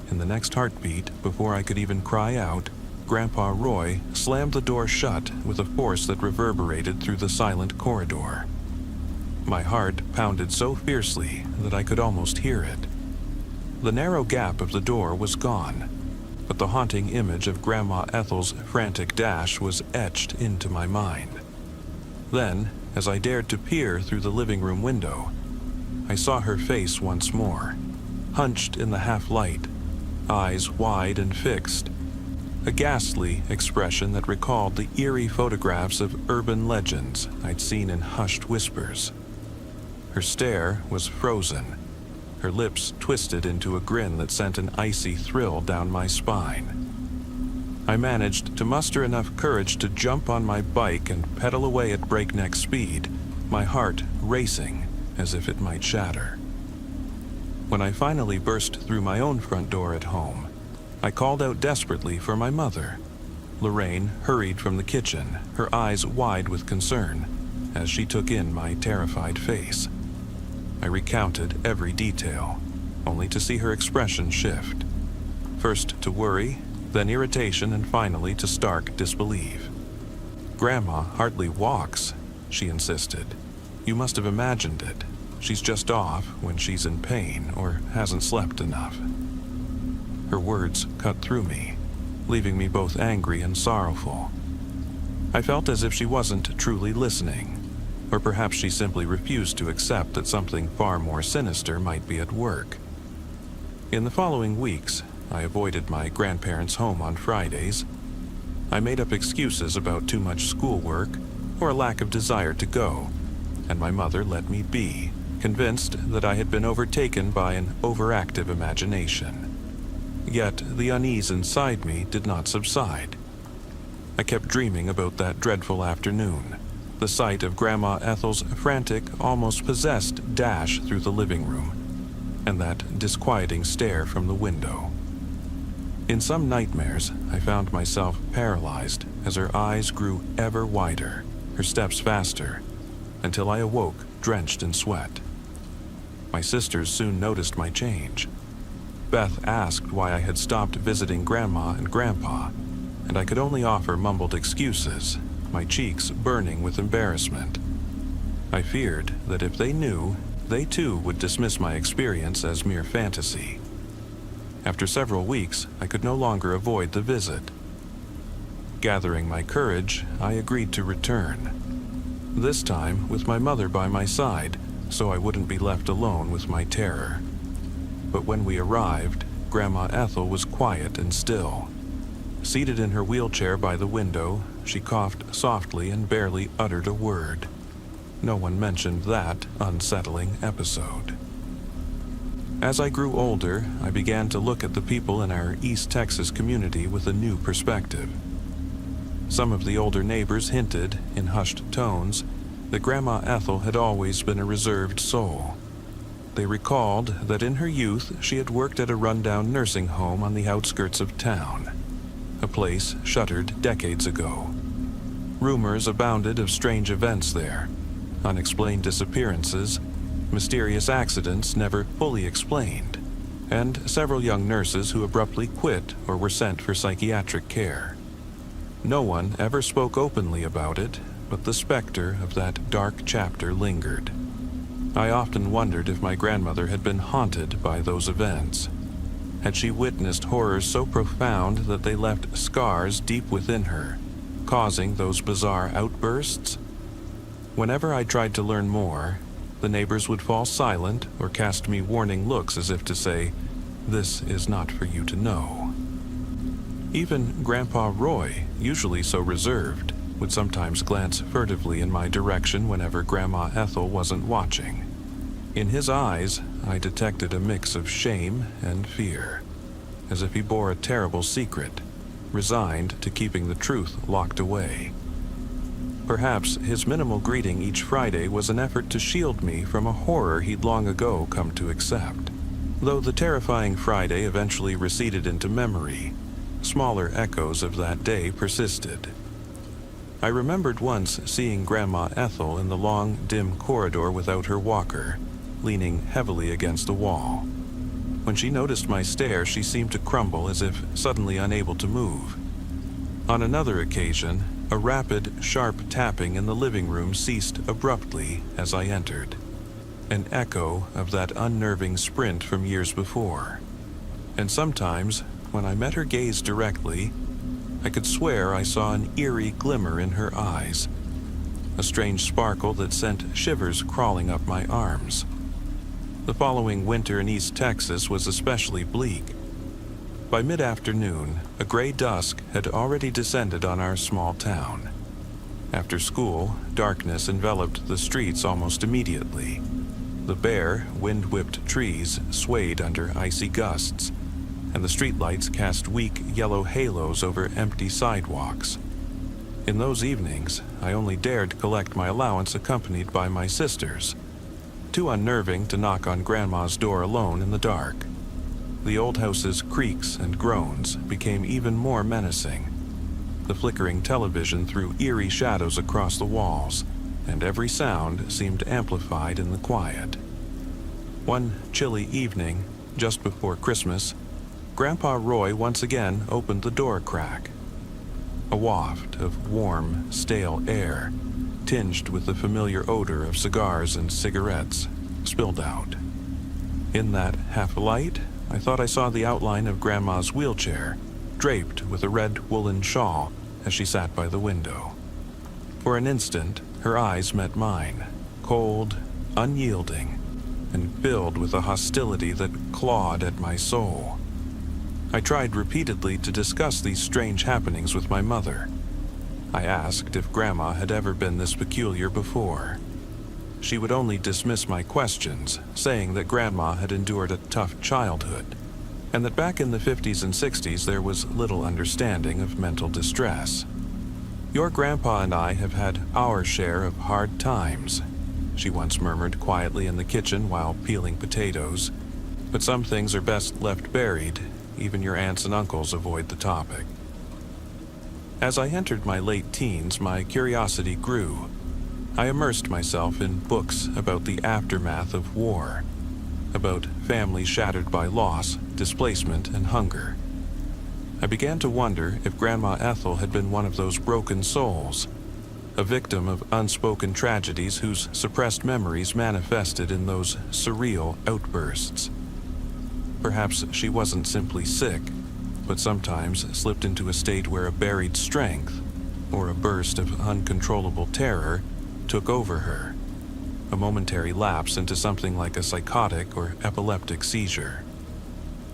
In the next heartbeat, before I could even cry out, Grandpa Roy slammed the door shut with a force that reverberated through the silent corridor. My heart pounded so fiercely that I could almost hear it. The narrow gap of the door was gone, but the haunting image of Grandma Ethel's frantic dash was etched into my mind. Then, as I dared to peer through the living room window, I saw her face once more, hunched in the half-light, eyes wide and fixed, a ghastly expression that recalled the eerie photographs of urban legends I'd seen in hushed whispers. Her stare was frozen, her lips twisted into a grin that sent an icy thrill down my spine. I managed to muster enough courage to jump on my bike and pedal away at breakneck speed, my heart racing as if it might shatter. When I finally burst through my own front door at home, I called out desperately for my mother. Lorraine hurried from the kitchen, her eyes wide with concern, as she took in my terrified face. I recounted every detail, only to see her expression shift. First to worry, then irritation, and finally to stark disbelief. "Grandma hardly walks," she insisted. "You must have imagined it. She's just off when she's in pain or hasn't slept enough." Her words cut through me, leaving me both angry and sorrowful. I felt as if she wasn't truly listening, or perhaps she simply refused to accept that something far more sinister might be at work. In the following weeks, I avoided my grandparents' home on Fridays. I made up excuses about too much schoolwork or a lack of desire to go, and my mother let me be, convinced that I had been overtaken by an overactive imagination. Yet the unease inside me did not subside. I kept dreaming about that dreadful afternoon, the sight of Grandma Ethel's frantic, almost possessed dash through the living room, and that disquieting stare from the window. In some nightmares, I found myself paralyzed as her eyes grew ever wider, her steps faster, until I awoke drenched in sweat. My sisters soon noticed my change. Beth asked why I had stopped visiting Grandma and Grandpa, and I could only offer mumbled excuses, my cheeks burning with embarrassment. I feared that if they knew, they too would dismiss my experience as mere fantasy. After several weeks, I could no longer avoid the visit. Gathering my courage, I agreed to return. This time with my mother by my side, so I wouldn't be left alone with my terror. But when we arrived, Grandma Ethel was quiet and still. Seated in her wheelchair by the window, she coughed softly and barely uttered a word. No one mentioned that unsettling episode. As I grew older, I began to look at the people in our East Texas community with a new perspective. Some of the older neighbors hinted, in hushed tones, that Grandma Ethel had always been a reserved soul. They recalled that in her youth she had worked at a rundown nursing home on the outskirts of town, a place shuttered decades ago. Rumors abounded of strange events there, unexplained disappearances, mysterious accidents never fully explained, and several young nurses who abruptly quit or were sent for psychiatric care. No one ever spoke openly about it, but the specter of that dark chapter lingered. I often wondered if my grandmother had been haunted by those events. Had she witnessed horrors so profound that they left scars deep within her, causing those bizarre outbursts? Whenever I tried to learn more, the neighbors would fall silent or cast me warning looks as if to say, "This is not for you to know." Even Grandpa Roy, usually so reserved, would sometimes glance furtively in my direction whenever Grandma Ethel wasn't watching. In his eyes, I detected a mix of shame and fear, as if he bore a terrible secret, resigned to keeping the truth locked away. Perhaps his minimal greeting each Friday was an effort to shield me from a horror he'd long ago come to accept. Though the terrifying Friday eventually receded into memory, smaller echoes of that day persisted. I remembered once seeing Grandma Ethel in the long, dim corridor without her walker, leaning heavily against the wall. When she noticed my stare, she seemed to crumble as if suddenly unable to move. On another occasion, a rapid, sharp tapping in the living room ceased abruptly as I entered, an echo of that unnerving sprint from years before. And sometimes, when I met her gaze directly, I could swear I saw an eerie glimmer in her eyes, a strange sparkle that sent shivers crawling up my arms. The following winter in East Texas was especially bleak. By mid-afternoon, a gray dusk had already descended on our small town. After school, darkness enveloped the streets almost immediately. The bare, wind-whipped trees swayed under icy gusts, and the streetlights cast weak yellow halos over empty sidewalks. In those evenings, I only dared collect my allowance accompanied by my sisters, too unnerving to knock on Grandma's door alone in the dark. The old house's creaks and groans became even more menacing. The flickering television threw eerie shadows across the walls, and every sound seemed amplified in the quiet. One chilly evening, just before Christmas, Grandpa Roy once again opened the door crack. A waft of warm, stale air, tinged with the familiar odor of cigars and cigarettes, spilled out. In that half-light, I thought I saw the outline of Grandma's wheelchair, draped with a red woolen shawl as she sat by the window. For an instant, her eyes met mine, cold, unyielding, and filled with a hostility that clawed at my soul. I tried repeatedly to discuss these strange happenings with my mother. I asked if Grandma had ever been this peculiar before. She would only dismiss my questions, saying that Grandma had endured a tough childhood, and that back in the 50s and 60s there was little understanding of mental distress. "Your Grandpa and I have had our share of hard times," she once murmured quietly in the kitchen while peeling potatoes, "but some things are best left buried. Even your aunts and uncles avoid the topic." As I entered my late teens, my curiosity grew. I immersed myself in books about the aftermath of war, about families shattered by loss, displacement, and hunger. I began to wonder if Grandma Ethel had been one of those broken souls, a victim of unspoken tragedies whose suppressed memories manifested in those surreal outbursts. Perhaps she wasn't simply sick, but sometimes slipped into a state where a buried strength, or a burst of uncontrollable terror, took over her, a momentary lapse into something like a psychotic or epileptic seizure.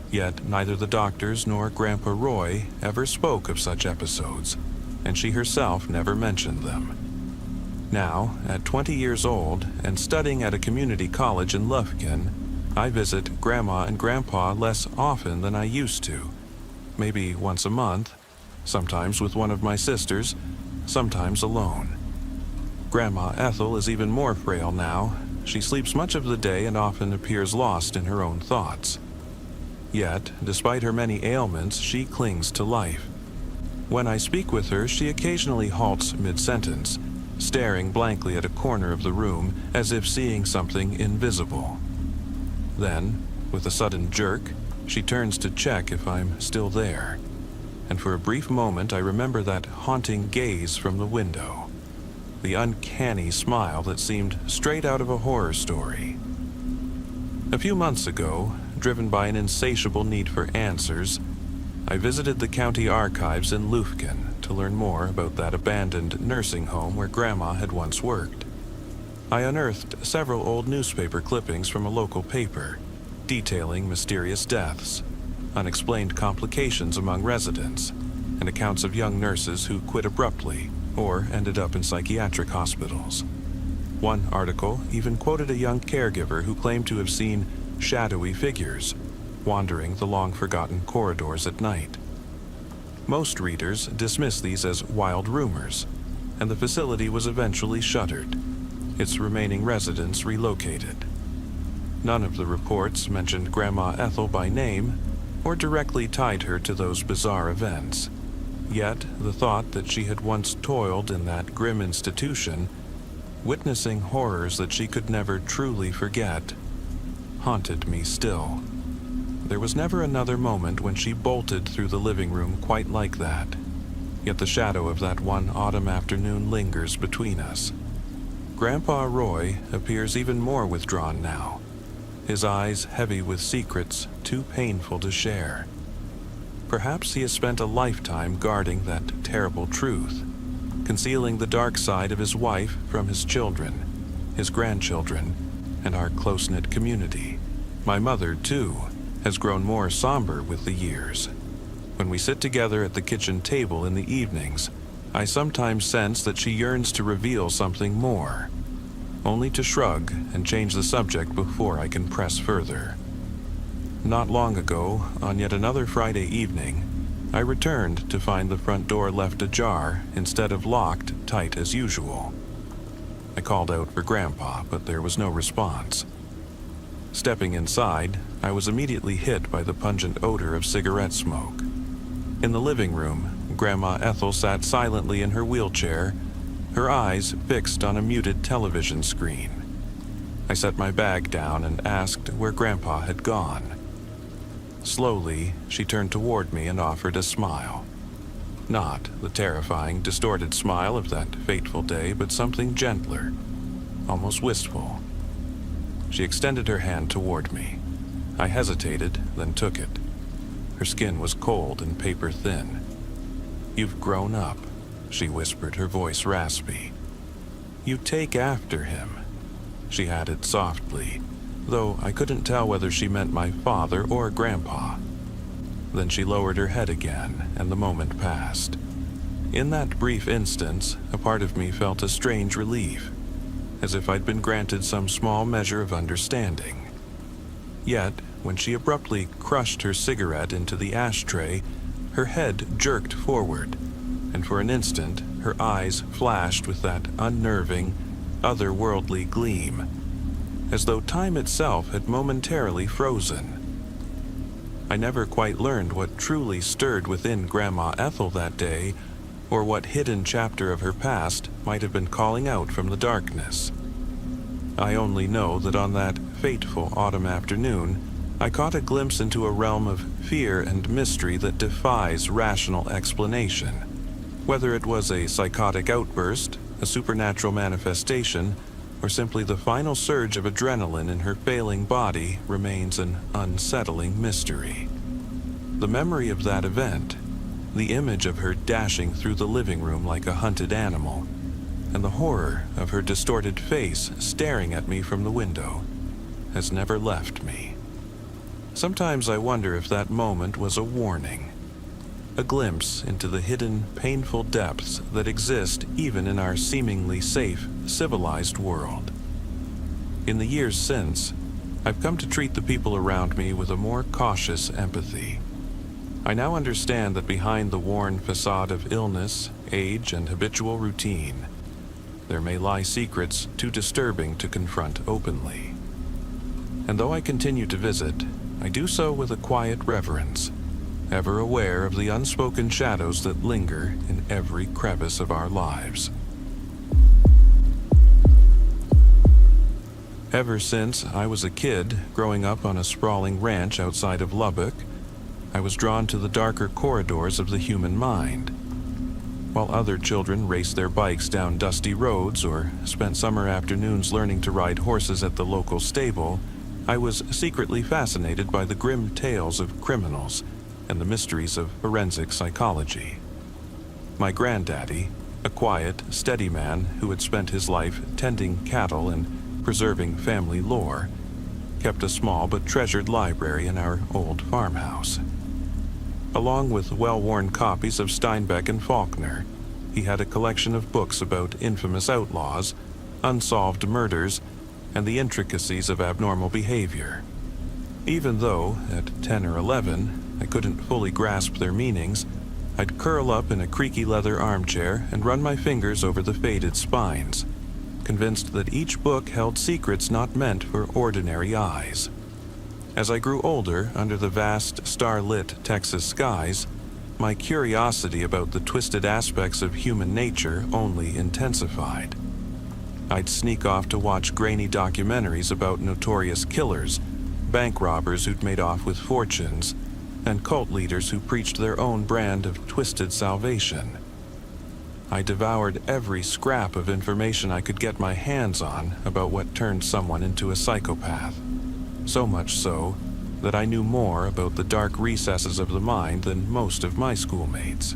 Yet neither the doctors nor Grandpa Roy ever spoke of such episodes, and she herself never mentioned them. Now, at 20 years old and studying at a community college in Lufkin, I visit Grandma and Grandpa less often than I used to, maybe once a month, sometimes with one of my sisters, sometimes alone. Grandma Ethel is even more frail now. She sleeps much of the day and often appears lost in her own thoughts. Yet, despite her many ailments, she clings to life. When I speak with her, she occasionally halts mid-sentence, staring blankly at a corner of the room as if seeing something invisible. Then, with a sudden jerk, she turns to check if I'm still there. And for a brief moment I remember that haunting gaze from the window. The uncanny smile that seemed straight out of a horror story. A few months ago, driven by an insatiable need for answers, I visited the county archives in Lufkin to learn more about that abandoned nursing home where Grandma had once worked. I unearthed several old newspaper clippings from a local paper, detailing mysterious deaths, unexplained complications among residents, and accounts of young nurses who quit abruptly or ended up in psychiatric hospitals. One article even quoted a young caregiver who claimed to have seen shadowy figures wandering the long-forgotten corridors at night. Most readers dismiss these as wild rumors, and the facility was eventually shuttered, its remaining residents relocated. None of the reports mentioned Grandma Ethel by name or directly tied her to those bizarre events. Yet the thought that she had once toiled in that grim institution, witnessing horrors that she could never truly forget, haunted me still. There was never another moment when she bolted through the living room quite like that, yet the shadow of that one autumn afternoon lingers between us. Grandpa Roy appears even more withdrawn now, his eyes heavy with secrets too painful to share. Perhaps he has spent a lifetime guarding that terrible truth, concealing the dark side of his wife from his children, his grandchildren, and our close-knit community. My mother, too, has grown more somber with the years. When we sit together at the kitchen table in the evenings, I sometimes sense that she yearns to reveal something more, only to shrug and change the subject before I can press further. Not long ago, on yet another Friday evening, I returned to find the front door left ajar instead of locked tight as usual. I called out for Grandpa, but there was no response. Stepping inside, I was immediately hit by the pungent odor of cigarette smoke. In the living room, Grandma Ethel sat silently in her wheelchair, her eyes fixed on a muted television screen. I set my bag down and asked where Grandpa had gone. Slowly, she turned toward me and offered a smile. Not the terrifying, distorted smile of that fateful day, but something gentler, almost wistful. She extended her hand toward me. I hesitated, then took it. Her skin was cold and paper-thin. "You've grown up," she whispered, her voice raspy. "You take after him," she added softly, though I couldn't tell whether she meant my father or Grandpa. Then she lowered her head again, and the moment passed. In that brief instance, a part of me felt a strange relief, as if I'd been granted some small measure of understanding. Yet, when she abruptly crushed her cigarette into the ashtray, her head jerked forward, and for an instant, her eyes flashed with that unnerving, otherworldly gleam, as though time itself had momentarily frozen. I never quite learned what truly stirred within Grandma Ethel that day, or what hidden chapter of her past might have been calling out from the darkness. I only know that on that fateful autumn afternoon, I caught a glimpse into a realm of fear and mystery that defies rational explanation. Whether it was a psychotic outburst, a supernatural manifestation, or simply the final surge of adrenaline in her failing body remains an unsettling mystery. The memory of that event, the image of her dashing through the living room like a hunted animal, and the horror of her distorted face staring at me from the window, has never left me. Sometimes I wonder if that moment was a warning, a glimpse into the hidden, painful depths that exist even in our seemingly safe, civilized world. In the years since, I've come to treat the people around me with a more cautious empathy. I now understand that behind the worn facade of illness, age, and habitual routine, there may lie secrets too disturbing to confront openly. And though I continue to visit, I do so with a quiet reverence, ever aware of the unspoken shadows that linger in every crevice of our lives. Ever since I was a kid, growing up on a sprawling ranch outside of Lubbock, I was drawn to the darker corridors of the human mind. While other children raced their bikes down dusty roads or spent summer afternoons learning to ride horses at the local stable, I was secretly fascinated by the grim tales of criminals and the mysteries of forensic psychology. My granddaddy, a quiet, steady man who had spent his life tending cattle and preserving family lore, kept a small but treasured library in our old farmhouse. Along with well-worn copies of Steinbeck and Faulkner, he had a collection of books about infamous outlaws, unsolved murders, and the intricacies of abnormal behavior. Even though, at 10 or 11, I couldn't fully grasp their meanings, I'd curl up in a creaky leather armchair and run my fingers over the faded spines, convinced that each book held secrets not meant for ordinary eyes. As I grew older, under the vast, star-lit Texas skies, my curiosity about the twisted aspects of human nature only intensified. I'd sneak off to watch grainy documentaries about notorious killers, bank robbers who'd made off with fortunes, and cult leaders who preached their own brand of twisted salvation. I devoured every scrap of information I could get my hands on about what turned someone into a psychopath. So much so that I knew more about the dark recesses of the mind than most of my schoolmates.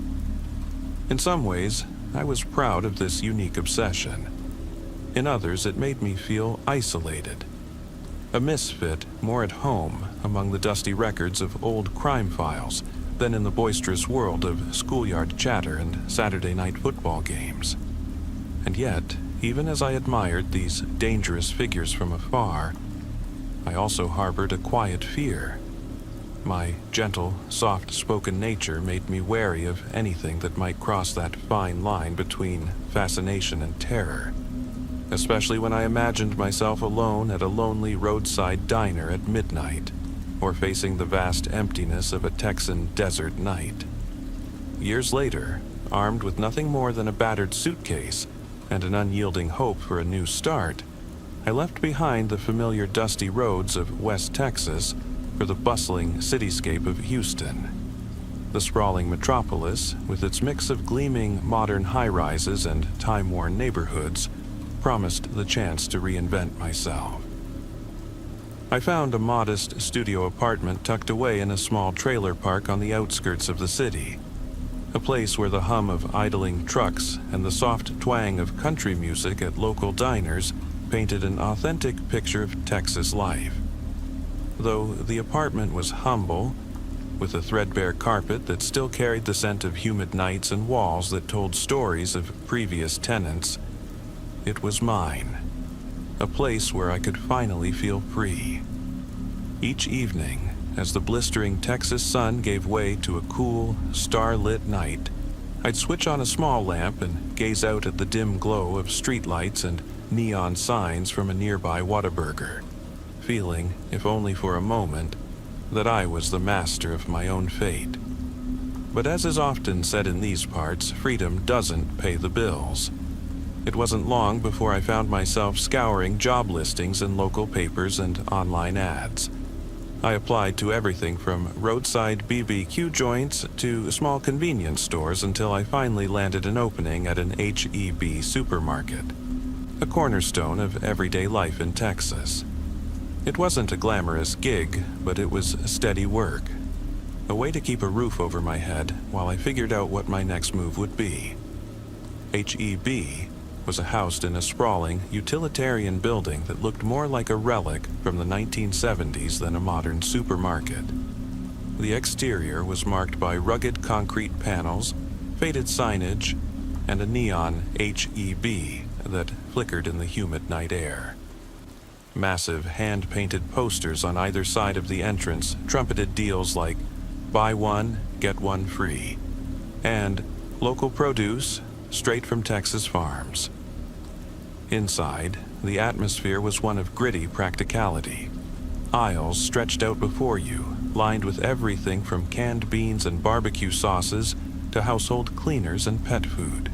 In some ways, I was proud of this unique obsession. In others, it made me feel isolated. A misfit more at home among the dusty records of old crime files than in the boisterous world of schoolyard chatter and Saturday night football games. And yet, even as I admired these dangerous figures from afar, I also harbored a quiet fear. My gentle, soft-spoken nature made me wary of anything that might cross that fine line between fascination and terror, especially when I imagined myself alone at a lonely roadside diner at midnight, or facing the vast emptiness of a Texan desert night. Years later, armed with nothing more than a battered suitcase and an unyielding hope for a new start, I left behind the familiar dusty roads of West Texas for the bustling cityscape of Houston. The sprawling metropolis, with its mix of gleaming modern high-rises and time-worn neighborhoods, promised the chance to reinvent myself. I found a modest studio apartment tucked away in a small trailer park on the outskirts of the city, a place where the hum of idling trucks and the soft twang of country music at local diners painted an authentic picture of Texas life. Though the apartment was humble, with a threadbare carpet that still carried the scent of humid nights and walls that told stories of previous tenants, it was mine. A place where I could finally feel free. Each evening, as the blistering Texas sun gave way to a cool, star-lit night, I'd switch on a small lamp and gaze out at the dim glow of streetlights and neon signs from a nearby Whataburger, feeling, if only for a moment, that I was the master of my own fate. But as is often said in these parts, freedom doesn't pay the bills. It wasn't long before I found myself scouring job listings in local papers and online ads. I applied to everything from roadside BBQ joints to small convenience stores until I finally landed an opening at an H-E-B supermarket, a cornerstone of everyday life in Texas. It wasn't a glamorous gig, but it was steady work, a way to keep a roof over my head while I figured out what my next move would be. H-E-B was housed in a sprawling, utilitarian building that looked more like a relic from the 1970s than a modern supermarket. The exterior was marked by rugged concrete panels, faded signage, and a neon H-E-B that flickered in the humid night air. Massive hand-painted posters on either side of the entrance trumpeted deals like "Buy one, get one free," and "Local produce, straight from Texas farms." Inside, the atmosphere was one of gritty practicality. Aisles stretched out before you, lined with everything from canned beans and barbecue sauces to household cleaners and pet food.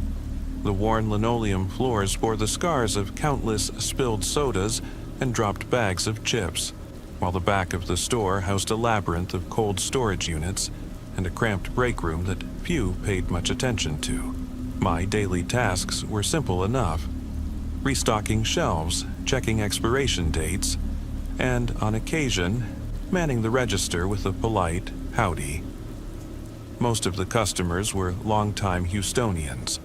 The worn linoleum floors bore the scars of countless spilled sodas, and dropped bags of chips, while the back of the store housed a labyrinth of cold storage units and a cramped break room that few paid much attention to. My daily tasks were simple enough: restocking shelves, checking expiration dates, and, on occasion, manning the register with a polite howdy. Most of the customers were longtime Houstonians,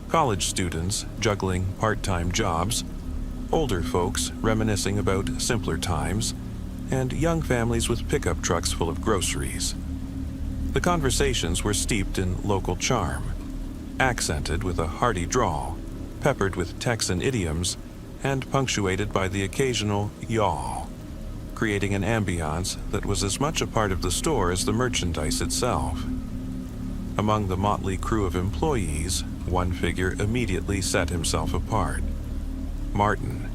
college students juggling part-time jobs, older folks reminiscing about simpler times, and young families with pickup trucks full of groceries. The conversations were steeped in local charm, accented with a hearty drawl, peppered with Texan idioms, and punctuated by the occasional y'all, creating an ambiance that was as much a part of the store as the merchandise itself. Among the motley crew of employees, one figure immediately set himself apart: Martin.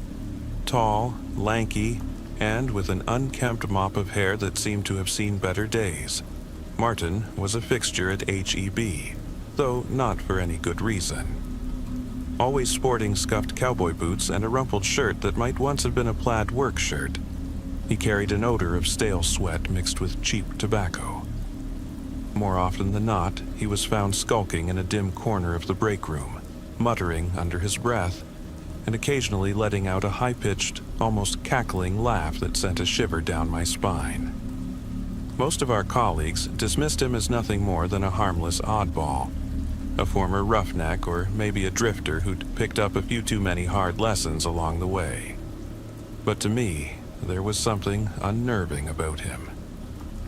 Tall, lanky, and with an unkempt mop of hair that seemed to have seen better days, Martin was a fixture at H-E-B, though not for any good reason. Always sporting scuffed cowboy boots and a rumpled shirt that might once have been a plaid work shirt, he carried an odor of stale sweat mixed with cheap tobacco. More often than not, he was found skulking in a dim corner of the break room, muttering under his breath, and occasionally letting out a high-pitched, almost cackling laugh that sent a shiver down my spine. Most of our colleagues dismissed him as nothing more than a harmless oddball, a former roughneck or maybe a drifter who'd picked up a few too many hard lessons along the way. But to me, there was something unnerving about him.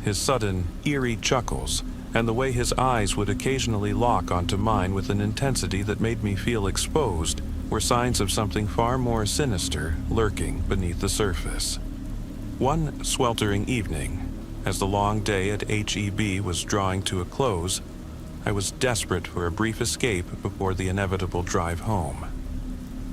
His sudden, eerie chuckles, and the way his eyes would occasionally lock onto mine with an intensity that made me feel exposed, were signs of something far more sinister lurking beneath the surface. One sweltering evening, as the long day at H-E-B was drawing to a close, I was desperate for a brief escape before the inevitable drive home.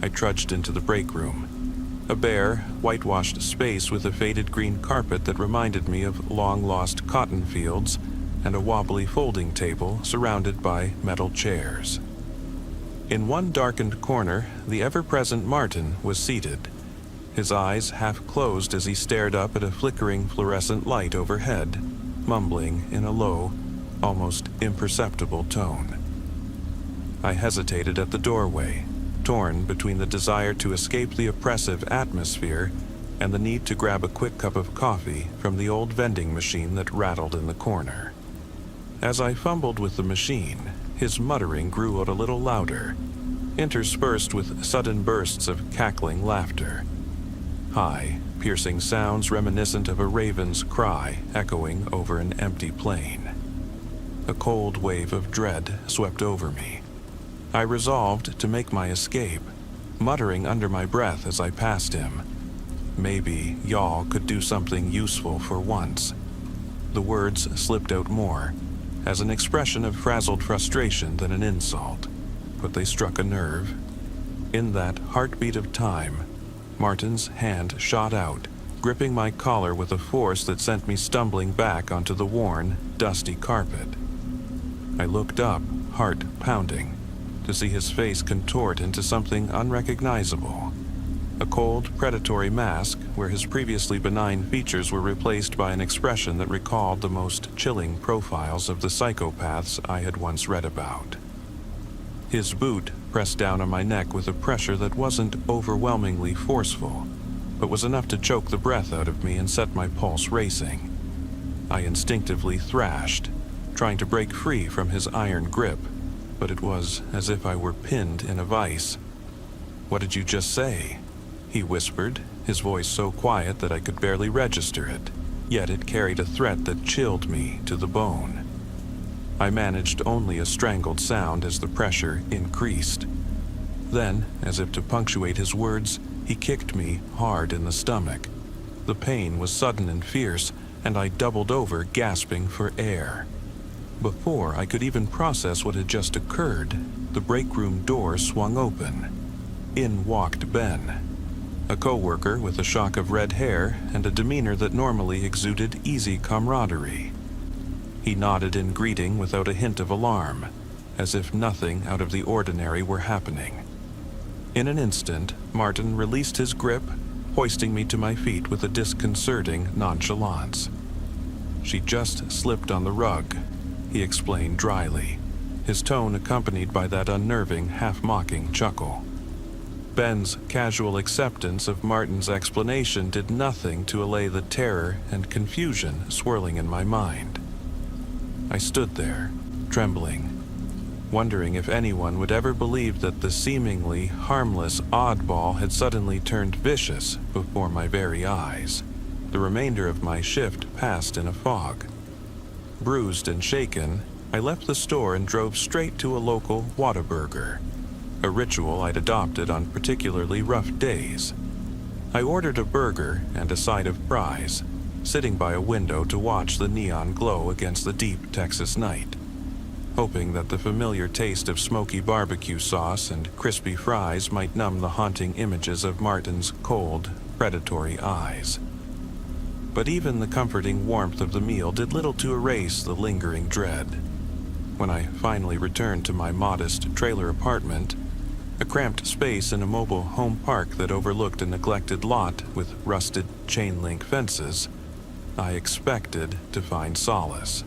I trudged into the break room, a bare, whitewashed space with a faded green carpet that reminded me of long-lost cotton fields and a wobbly folding table surrounded by metal chairs. In one darkened corner, the ever-present Martin was seated, his eyes half closed as he stared up at a flickering fluorescent light overhead, mumbling in a low, almost imperceptible tone. I hesitated at the doorway, torn between the desire to escape the oppressive atmosphere and the need to grab a quick cup of coffee from the old vending machine that rattled in the corner. As I fumbled with the machine, his muttering grew out a little louder, interspersed with sudden bursts of cackling laughter. High, piercing sounds reminiscent of a raven's cry echoing over an empty plain. A cold wave of dread swept over me. I resolved to make my escape, muttering under my breath as I passed him. Maybe y'all could do something useful for once. The words slipped out more, as an expression of frazzled frustration than an insult, but they struck a nerve. In that heartbeat of time, Martin's hand shot out, gripping my collar with a force that sent me stumbling back onto the worn, dusty carpet. I looked up, heart pounding, to see his face contort into something unrecognizable. A cold, predatory mask where his previously benign features were replaced by an expression that recalled the most chilling profiles of the psychopaths I had once read about. His boot pressed down on my neck with a pressure that wasn't overwhelmingly forceful, but was enough to choke the breath out of me and set my pulse racing. I instinctively thrashed, trying to break free from his iron grip, but it was as if I were pinned in a vice. "What did you just say?" he whispered, his voice so quiet that I could barely register it, yet it carried a threat that chilled me to the bone. I managed only a strangled sound as the pressure increased. Then, as if to punctuate his words, he kicked me hard in the stomach. The pain was sudden and fierce, and I doubled over, gasping for air. Before I could even process what had just occurred, the break room door swung open. In walked Ben, a coworker with a shock of red hair and a demeanor that normally exuded easy camaraderie. He nodded in greeting without a hint of alarm, as if nothing out of the ordinary were happening. In an instant, Martin released his grip, hoisting me to my feet with a disconcerting nonchalance. "She just slipped on the rug," he explained dryly, his tone accompanied by that unnerving, half-mocking chuckle. Ben's casual acceptance of Martin's explanation did nothing to allay the terror and confusion swirling in my mind. I stood there, trembling, wondering if anyone would ever believe that the seemingly harmless oddball had suddenly turned vicious before my very eyes. The remainder of my shift passed in a fog. Bruised and shaken, I left the store and drove straight to a local Whataburger, a ritual I'd adopted on particularly rough days. I ordered a burger and a side of fries, sitting by a window to watch the neon glow against the deep Texas night, hoping that the familiar taste of smoky barbecue sauce and crispy fries might numb the haunting images of Martin's cold, predatory eyes. But even the comforting warmth of the meal did little to erase the lingering dread. When I finally returned to my modest trailer apartment, a cramped space in a mobile home park that overlooked a neglected lot with rusted chain-link fences, I expected to find solace.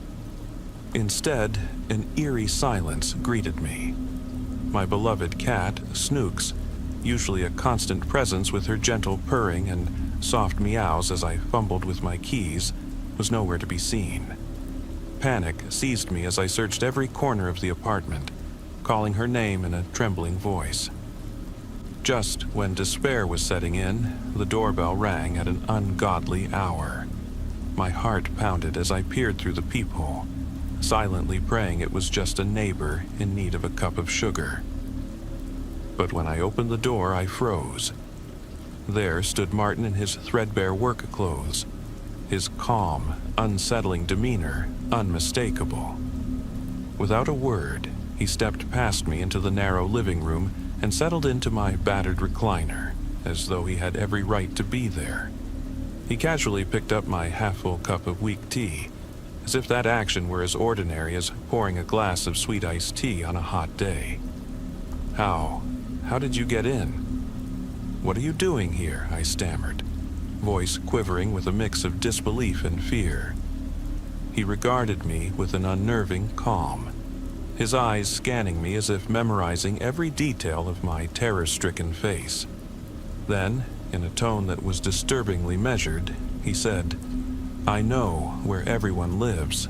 Instead, an eerie silence greeted me. My beloved cat, Snooks, usually a constant presence with her gentle purring and soft meows as I fumbled with my keys, was nowhere to be seen. Panic seized me as I searched every corner of the apartment, calling her name in a trembling voice. Just when despair was setting in, the doorbell rang at an ungodly hour. My heart pounded as I peered through the peephole, silently praying it was just a neighbor in need of a cup of sugar. But when I opened the door, I froze. There stood Martin in his threadbare work clothes, his calm, unsettling demeanor unmistakable. Without a word, he stepped past me into the narrow living room and settled into my battered recliner, as though he had every right to be there. He casually picked up my half-full cup of weak tea, as if that action were as ordinary as pouring a glass of sweet iced tea on a hot day. How did you get in?" "What are you doing here?" I stammered, voice quivering with a mix of disbelief and fear. He regarded me with an unnerving calm, his eyes scanning me as if memorizing every detail of my terror-stricken face. Then, in a tone that was disturbingly measured, he said, "I know where everyone lives."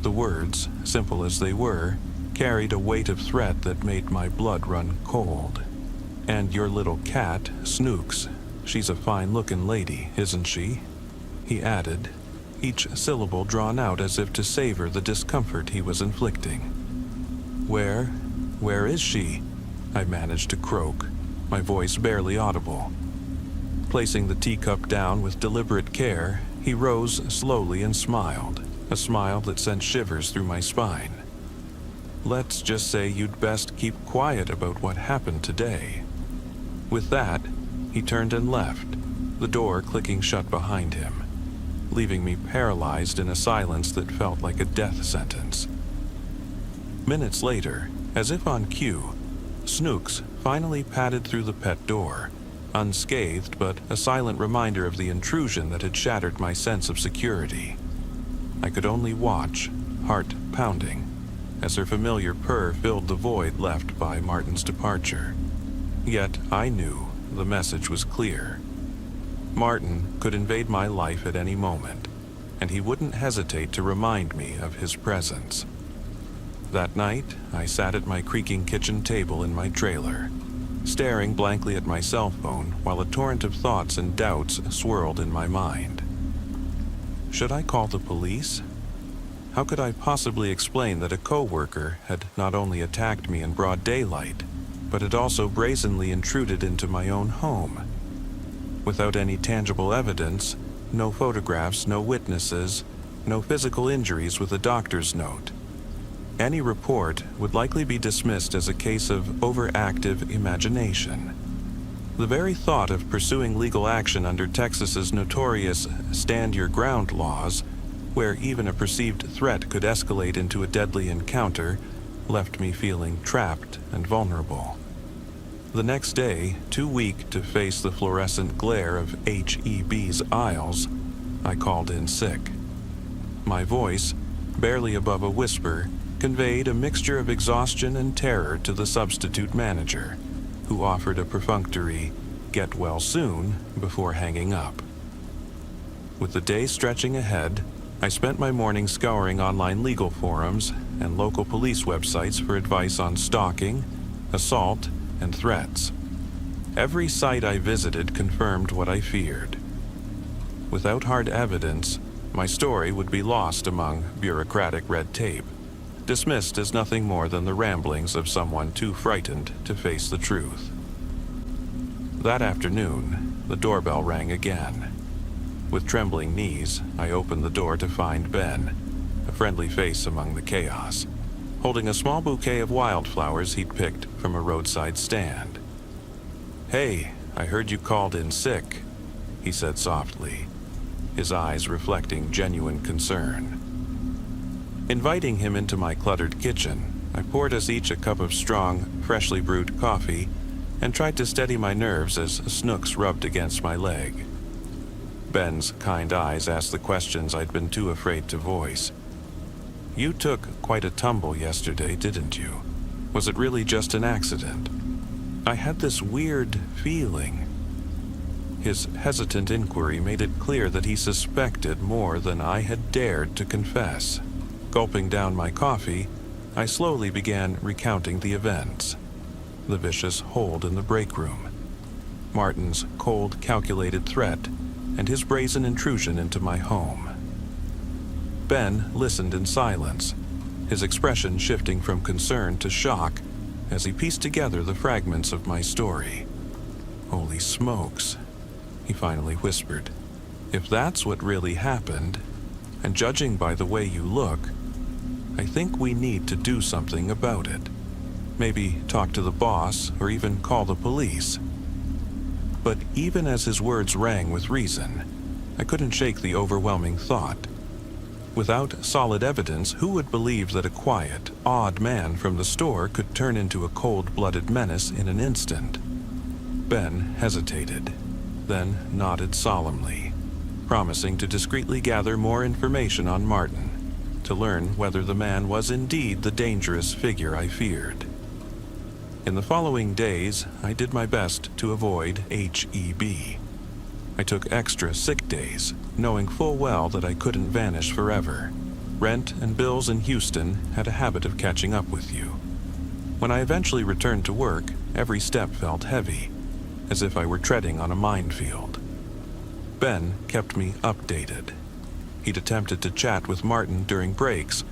The words, simple as they were, carried a weight of threat that made my blood run cold. "And your little cat, Snooks, she's a fine-looking lady, isn't she?" he added, each syllable drawn out as if to savor the discomfort he was inflicting. Where is she?" I managed to croak, my voice barely audible. Placing the teacup down with deliberate care, he rose slowly and smiled, a smile that sent shivers through my spine. "Let's just say you'd best keep quiet about what happened today." With that, he turned and left, the door clicking shut behind him, leaving me paralyzed in a silence that felt like a death sentence. Minutes later, as if on cue, Snooks finally padded through the pet door, unscathed but a silent reminder of the intrusion that had shattered my sense of security. I could only watch, heart pounding, as her familiar purr filled the void left by Martin's departure. Yet I knew the message was clear. Martin could invade my life at any moment, and he wouldn't hesitate to remind me of his presence. That night, I sat at my creaking kitchen table in my trailer, staring blankly at my cell phone while a torrent of thoughts and doubts swirled in my mind. Should I call the police? How could I possibly explain that a coworker had not only attacked me in broad daylight, but had also brazenly intruded into my own home? Without any tangible evidence, no photographs, no witnesses, no physical injuries with a doctor's note. Any report would likely be dismissed as a case of overactive imagination. The very thought of pursuing legal action under Texas's notorious stand your ground laws, where even a perceived threat could escalate into a deadly encounter, left me feeling trapped and vulnerable. The next day, too weak to face the fluorescent glare of HEB's aisles, I called in sick. My voice, barely above a whisper, conveyed a mixture of exhaustion and terror to the substitute manager, who offered a perfunctory "get well soon" before hanging up. With the day stretching ahead, I spent my morning scouring online legal forums and local police websites for advice on stalking, assault, and threats. Every site I visited confirmed what I feared. Without hard evidence, my story would be lost among bureaucratic red tape, dismissed as nothing more than the ramblings of someone too frightened to face the truth. That afternoon, the doorbell rang again. With trembling knees, I opened the door to find Ben, a friendly face among the chaos, holding a small bouquet of wildflowers he'd picked from a roadside stand. "Hey, I heard you called in sick," he said softly, his eyes reflecting genuine concern. Inviting him into my cluttered kitchen, I poured us each a cup of strong, freshly brewed coffee and tried to steady my nerves as Snooks rubbed against my leg. Ben's kind eyes asked the questions I'd been too afraid to voice. "You took quite a tumble yesterday, didn't you? Was it really just an accident? I had this weird feeling." His hesitant inquiry made it clear that he suspected more than I had dared to confess. Gulping down my coffee, I slowly began recounting the events. The vicious hold in the break room, Martin's cold, calculated threat, and his brazen intrusion into my home. Ben listened in silence, his expression shifting from concern to shock as he pieced together the fragments of my story. "Holy smokes," he finally whispered. "If that's what really happened, and judging by the way you look, I think we need to do something about it. Maybe talk to the boss or even call the police." But even as his words rang with reason, I couldn't shake the overwhelming thought. Without solid evidence, who would believe that a quiet, odd man from the store could turn into a cold-blooded menace in an instant? Ben hesitated, then nodded solemnly, promising to discreetly gather more information on Martin, to learn whether the man was indeed the dangerous figure I feared. In the following days, I did my best to avoid HEB. I took extra sick days, knowing full well that I couldn't vanish forever. Rent and bills in Houston had a habit of catching up with you. When I eventually returned to work, every step felt heavy, as if I were treading on a minefield. Ben kept me updated. He'd attempted to chat with Martin during breaks,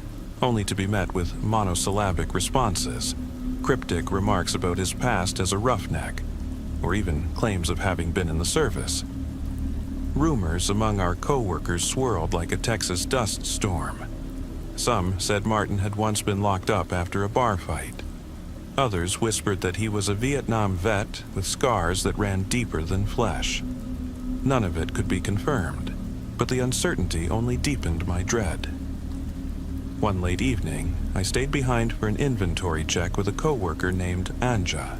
only to be met with monosyllabic responses, cryptic remarks about his past as a roughneck, or even claims of having been in the service. Rumors among our co-workers swirled like a Texas dust storm. Some said Martin had once been locked up after a bar fight. Others whispered that he was a Vietnam vet with scars that ran deeper than flesh. None of it could be confirmed, but the uncertainty only deepened my dread. One late evening, I stayed behind for an inventory check with a coworker named Anja,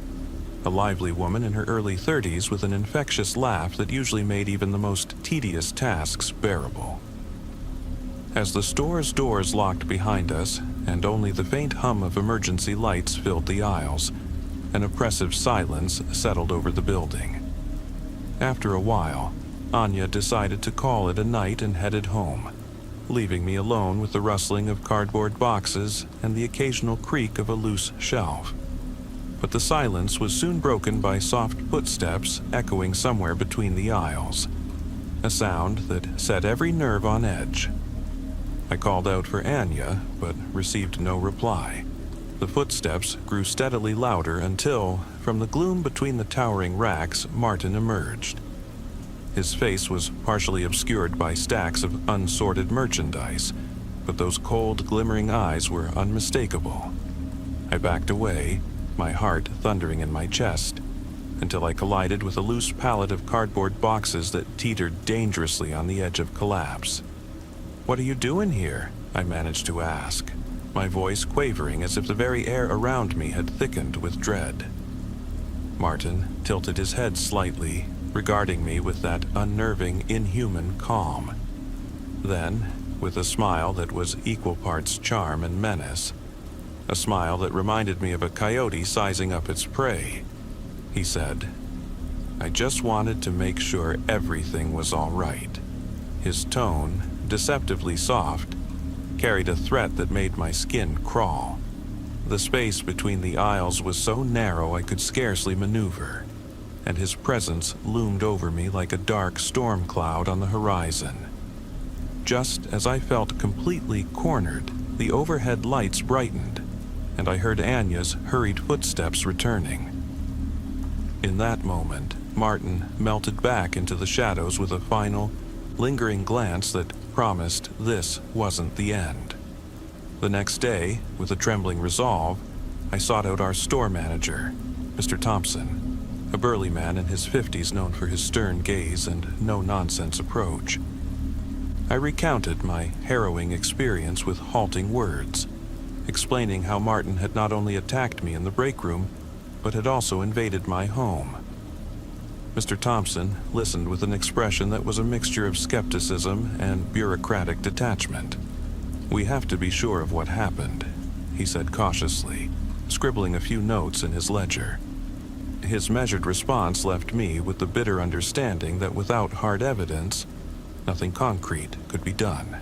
a lively woman in her early 30s with an infectious laugh that usually made even the most tedious tasks bearable. As the store's doors locked behind us, and only the faint hum of emergency lights filled the aisles, an oppressive silence settled over the building. After a while, Anja decided to call it a night and headed home, leaving me alone with the rustling of cardboard boxes and the occasional creak of a loose shelf. But the silence was soon broken by soft footsteps echoing somewhere between the aisles, a sound that set every nerve on edge. I called out for Anya, but received no reply. The footsteps grew steadily louder until, from the gloom between the towering racks, Martin emerged. His face was partially obscured by stacks of unsorted merchandise, but those cold, glimmering eyes were unmistakable. I backed away, my heart thundering in my chest, until I collided with a loose pallet of cardboard boxes that teetered dangerously on the edge of collapse. "What are you doing here?" I managed to ask, my voice quavering as if the very air around me had thickened with dread. Martin tilted his head slightly, regarding me with that unnerving, inhuman calm. Then, with a smile that was equal parts charm and menace, a smile that reminded me of a coyote sizing up its prey, he said, "I just wanted to make sure everything was all right." His tone, deceptively soft, carried a threat that made my skin crawl. The space between the aisles was so narrow I could scarcely maneuver, and his presence loomed over me like a dark storm cloud on the horizon. Just as I felt completely cornered, the overhead lights brightened, and I heard Anya's hurried footsteps returning. In that moment, Martin melted back into the shadows with a final, lingering glance that promised this wasn't the end. The next day, with a trembling resolve, I sought out our store manager, Mr. Thompson, a burly man in his 50s known for his stern gaze and no-nonsense approach. I recounted my harrowing experience with halting words, explaining how Martin had not only attacked me in the break room, but had also invaded my home. Mr. Thompson listened with an expression that was a mixture of skepticism and bureaucratic detachment. "We have to be sure of what happened," he said cautiously, scribbling a few notes in his ledger. His measured response left me with the bitter understanding that without hard evidence, nothing concrete could be done.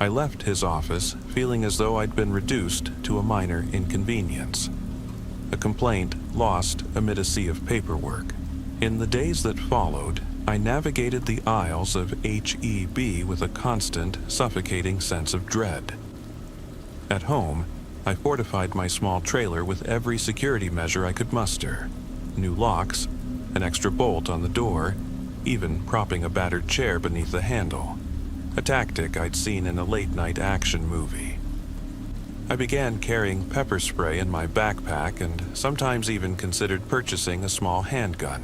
I left his office feeling as though I'd been reduced to a minor inconvenience. A complaint lost amid a sea of paperwork. In the days that followed, I navigated the aisles of HEB with a constant, suffocating sense of dread. At home, I fortified my small trailer with every security measure I could muster. New locks, an extra bolt on the door, even propping a battered chair beneath the handle, a tactic I'd seen in a late-night action movie. I began carrying pepper spray in my backpack and sometimes even considered purchasing a small handgun,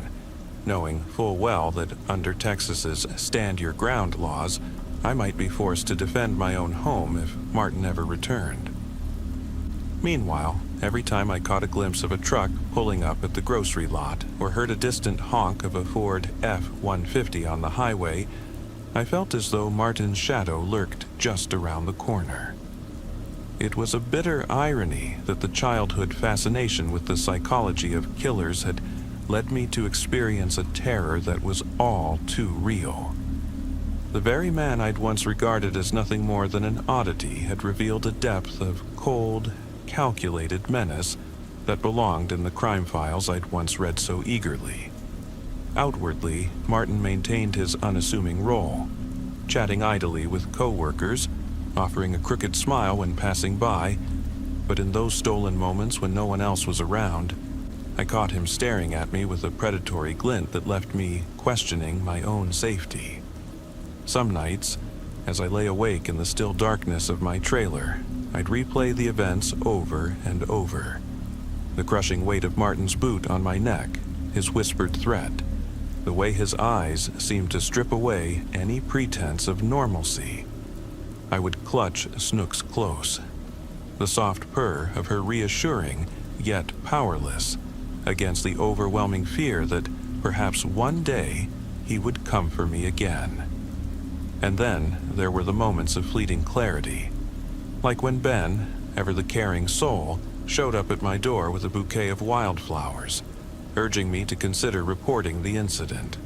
knowing full well that under Texas's stand-your-ground laws, I might be forced to defend my own home if Martin ever returned. Meanwhile, every time I caught a glimpse of a truck pulling up at the grocery lot or heard a distant honk of a Ford F-150 on the highway, I felt as though Martin's shadow lurked just around the corner. It was a bitter irony that the childhood fascination with the psychology of killers had led me to experience a terror that was all too real. The very man I'd once regarded as nothing more than an oddity had revealed a depth of cold, calculated menace that belonged in the crime files I'd once read so eagerly. Outwardly, Martin maintained his unassuming role, chatting idly with co-workers, offering a crooked smile when passing by, but in those stolen moments when no one else was around, I caught him staring at me with a predatory glint that left me questioning my own safety. Some nights, as I lay awake in the still darkness of my trailer, I'd replay the events over and over. The crushing weight of Martin's boot on my neck, his whispered threat, the way his eyes seemed to strip away any pretense of normalcy. I would clutch Snooks close, the soft purr of her reassuring, yet powerless, against the overwhelming fear that perhaps one day he would come for me again. And then there were the moments of fleeting clarity, like when Ben, ever the caring soul, showed up at my door with a bouquet of wildflowers, urging me to consider reporting the incident.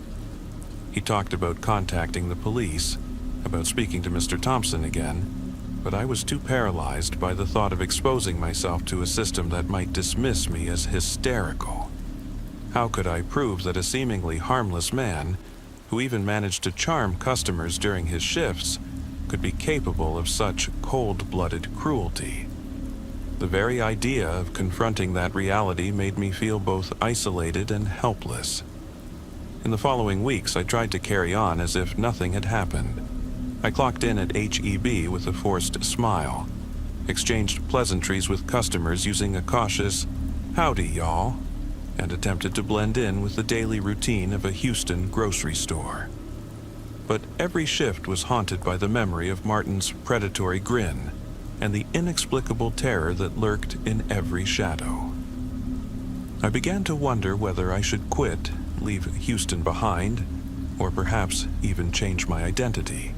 He talked about contacting the police, about speaking to Mr. Thompson again, but I was too paralyzed by the thought of exposing myself to a system that might dismiss me as hysterical. How could I prove that a seemingly harmless man, who even managed to charm customers during his shifts, could be capable of such cold-blooded cruelty? The very idea of confronting that reality made me feel both isolated and helpless. In the following weeks, I tried to carry on as if nothing had happened. I clocked in at HEB with a forced smile, exchanged pleasantries with customers using a cautious, "Howdy, y'all," and attempted to blend in with the daily routine of a Houston grocery store. But every shift was haunted by the memory of Martin's predatory grin and the inexplicable terror that lurked in every shadow. I I began to wonder whether I should quit, leave Houston behind, or perhaps even change my identity.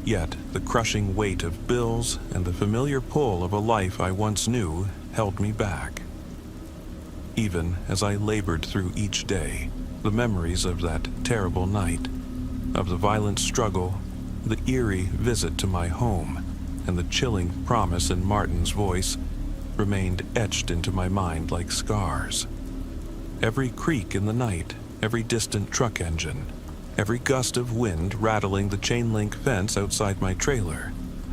Yet the crushing weight of bills and the familiar pull of a life I once knew held me back. Even as I labored through each day, the memories of that terrible night, of the violent struggle, the eerie visit to my home, and the chilling promise in Martin's voice remained etched into my mind like scars. Every creak in the night, every distant truck engine, every gust of wind rattling the chain-link fence outside my trailer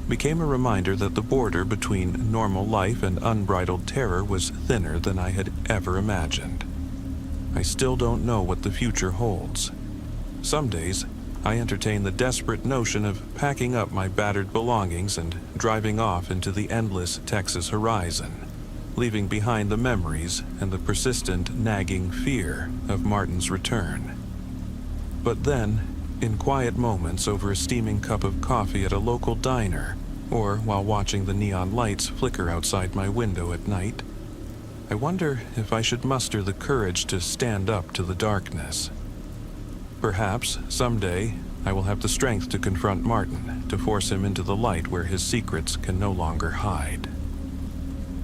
became a reminder that the border between normal life and unbridled terror was thinner than I had ever imagined. I still don't know what the future holds. Some days, I entertain the desperate notion of packing up my battered belongings and driving off into the endless Texas horizon, leaving behind the memories and the persistent nagging fear of Martin's return. But then, in quiet moments over a steaming cup of coffee at a local diner, or while watching the neon lights flicker outside my window at night, I wonder if I should muster the courage to stand up to the darkness. Perhaps, someday, I will have the strength to confront Martin, to force him into the light where his secrets can no longer hide.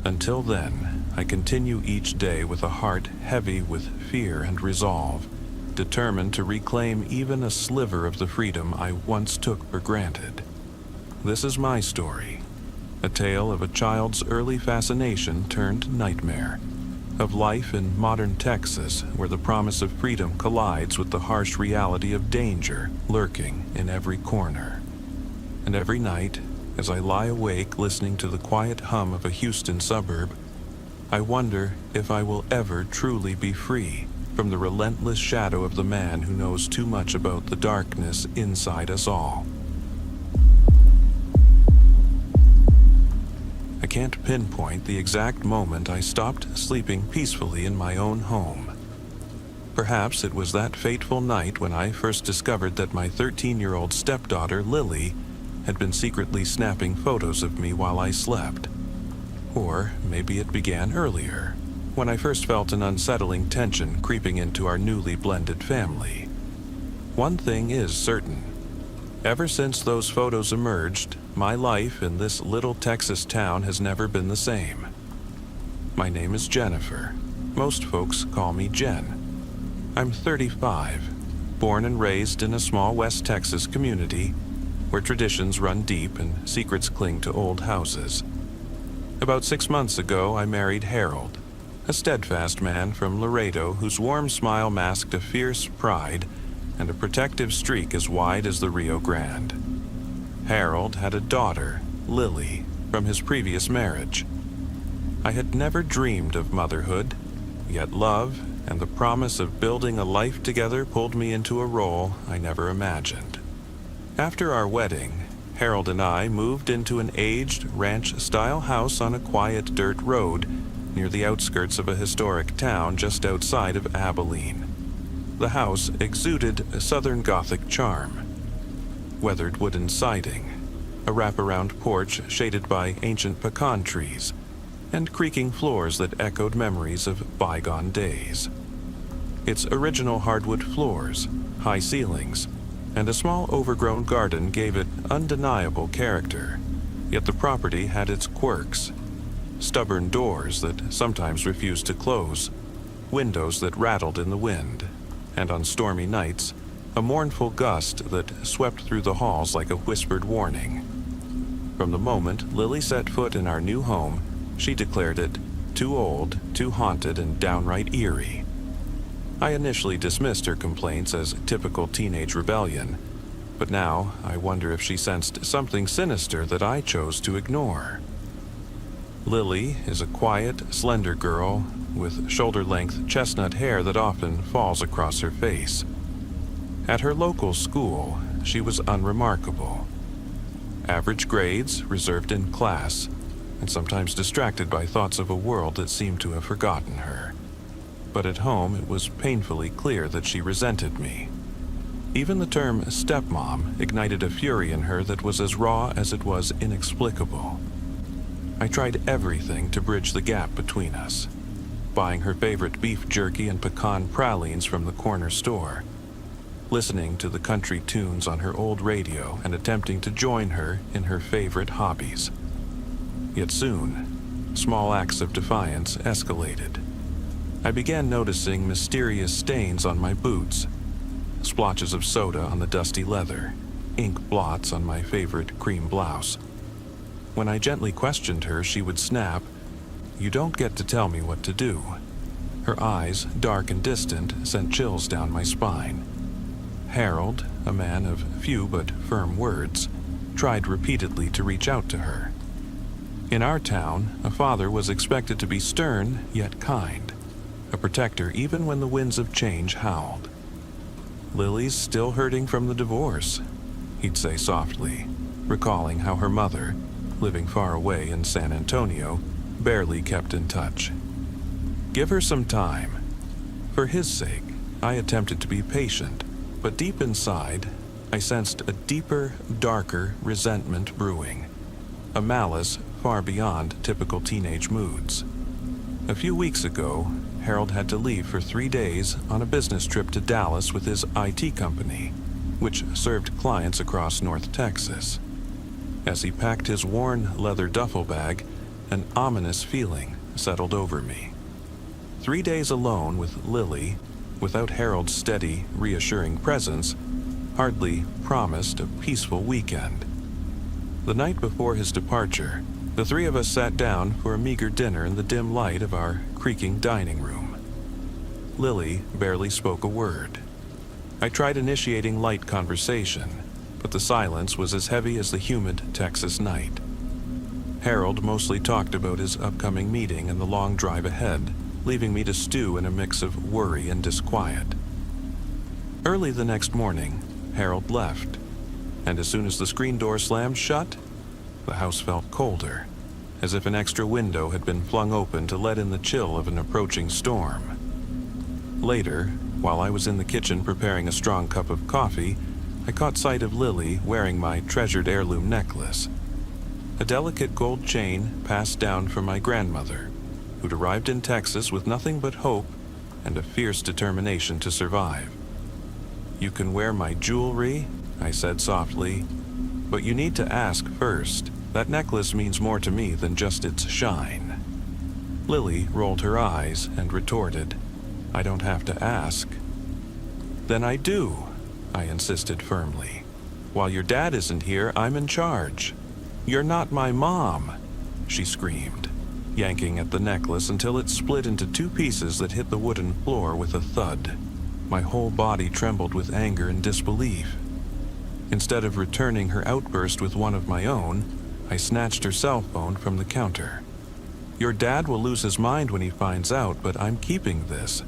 Until then, I continue each day with a heart heavy with fear and resolve, determined to reclaim even a sliver of the freedom I once took for granted. This is my story, a tale of a child's early fascination turned nightmare, of life in modern Texas where the promise of freedom collides with the harsh reality of danger lurking in every corner. And every night, as I lie awake listening to the quiet hum of a Houston suburb, I wonder if I will ever truly be free from the relentless shadow of the man who knows too much about the darkness inside us all. I can't pinpoint the exact moment I stopped sleeping peacefully in my own home. Perhaps it was that fateful night when I first discovered that my 13-year-old stepdaughter, Lily, had been secretly snapping photos of me while I slept. Or maybe it began earlier, when I first felt an unsettling tension creeping into our newly blended family. One thing is certain. Ever since those photos emerged, my life in this little Texas town has never been the same. My name is Jennifer. Most folks call me Jen. I'm 35, born and raised in a small West Texas community where traditions run deep and secrets cling to old houses. About 6 months ago, I married Harold, a steadfast man from Laredo whose warm smile masked a fierce pride and a protective streak as wide as the Rio Grande. Harold had a daughter, Lily, from his previous marriage. I had never dreamed of motherhood, yet love and the promise of building a life together pulled me into a role I never imagined. After our wedding, Harold and I moved into an aged ranch-style house on a quiet dirt road near the outskirts of a historic town just outside of Abilene. The house exuded a Southern Gothic charm. Weathered wooden siding, a wraparound porch shaded by ancient pecan trees, and creaking floors that echoed memories of bygone days. Its original hardwood floors, high ceilings, and a small overgrown garden gave it undeniable character, yet the property had its quirks. Stubborn doors that sometimes refused to close, windows that rattled in the wind, and on stormy nights, a mournful gust that swept through the halls like a whispered warning. From the moment Lily set foot in our new home, she declared it too old, too haunted, and downright eerie. I initially dismissed her complaints as typical teenage rebellion, but now I wonder if she sensed something sinister that I chose to ignore. Lily is a quiet, slender girl with shoulder-length chestnut hair that often falls across her face. At her local school, she was unremarkable. Average grades, reserved in class, and sometimes distracted by thoughts of a world that seemed to have forgotten her. But at home, it was painfully clear that she resented me. Even the term stepmom ignited a fury in her that was as raw as it was inexplicable. I tried everything to bridge the gap between us. buying her favorite beef jerky and pecan pralines from the corner store, listening to the country tunes on her old radio and attempting to join her in her favorite hobbies. Yet soon, small acts of defiance escalated. I began noticing mysterious stains on my boots, splotches of soda on the dusty leather, ink blots on my favorite cream blouse. When I gently questioned her, she would snap, "You don't get to tell me what to do." Her eyes, dark and distant, sent chills down my spine. Harold, a man of few but firm words, tried repeatedly to reach out to her. In our town, a father was expected to be stern yet kind, a protector even when the winds of change howled. "Lily's still hurting from the divorce," he'd say softly, recalling how her mother, living far away in San Antonio, barely kept in touch. "Give her some time." For his sake, I attempted to be patient, but deep inside, I sensed a deeper, darker resentment brewing, a malice far beyond typical teenage moods. A few weeks ago, Harold had to leave for 3 days on a business trip to Dallas with his IT company, which served clients across North Texas. As he packed his worn leather duffel bag, an ominous feeling settled over me. 3 days alone with Lily, without Harold's steady, reassuring presence, hardly promised a peaceful weekend. The night before his departure, the three of us sat down for a meager dinner in the dim light of our creaking dining room. Lily barely spoke a word. I tried initiating light conversation, but the silence was as heavy as the humid Texas night. Harold mostly talked about his upcoming meeting and the long drive ahead, leaving me to stew in a mix of worry and disquiet. Early the next morning, Harold left, and as soon as the screen door slammed shut, the house felt colder, as if an extra window had been flung open to let in the chill of an approaching storm. Later, while I was in the kitchen preparing a strong cup of coffee, I caught sight of Lily wearing my treasured heirloom necklace, a delicate gold chain passed down from my grandmother, who'd arrived in Texas with nothing but hope and a fierce determination to survive. "You can wear my jewelry," I said softly, "but you need to ask first. That necklace means more to me than just its shine." Lily rolled her eyes and retorted, "I don't have to ask." "Then I do," I insisted firmly. "While your dad isn't here, I'm in charge." "You're not my mom," she screamed, yanking at the necklace until it split into 2 pieces that hit the wooden floor with a thud. My whole body trembled with anger and disbelief. Instead of returning her outburst with one of my own, I snatched her cell phone from the counter. "Your dad will lose his mind when he finds out, but I'm keeping this.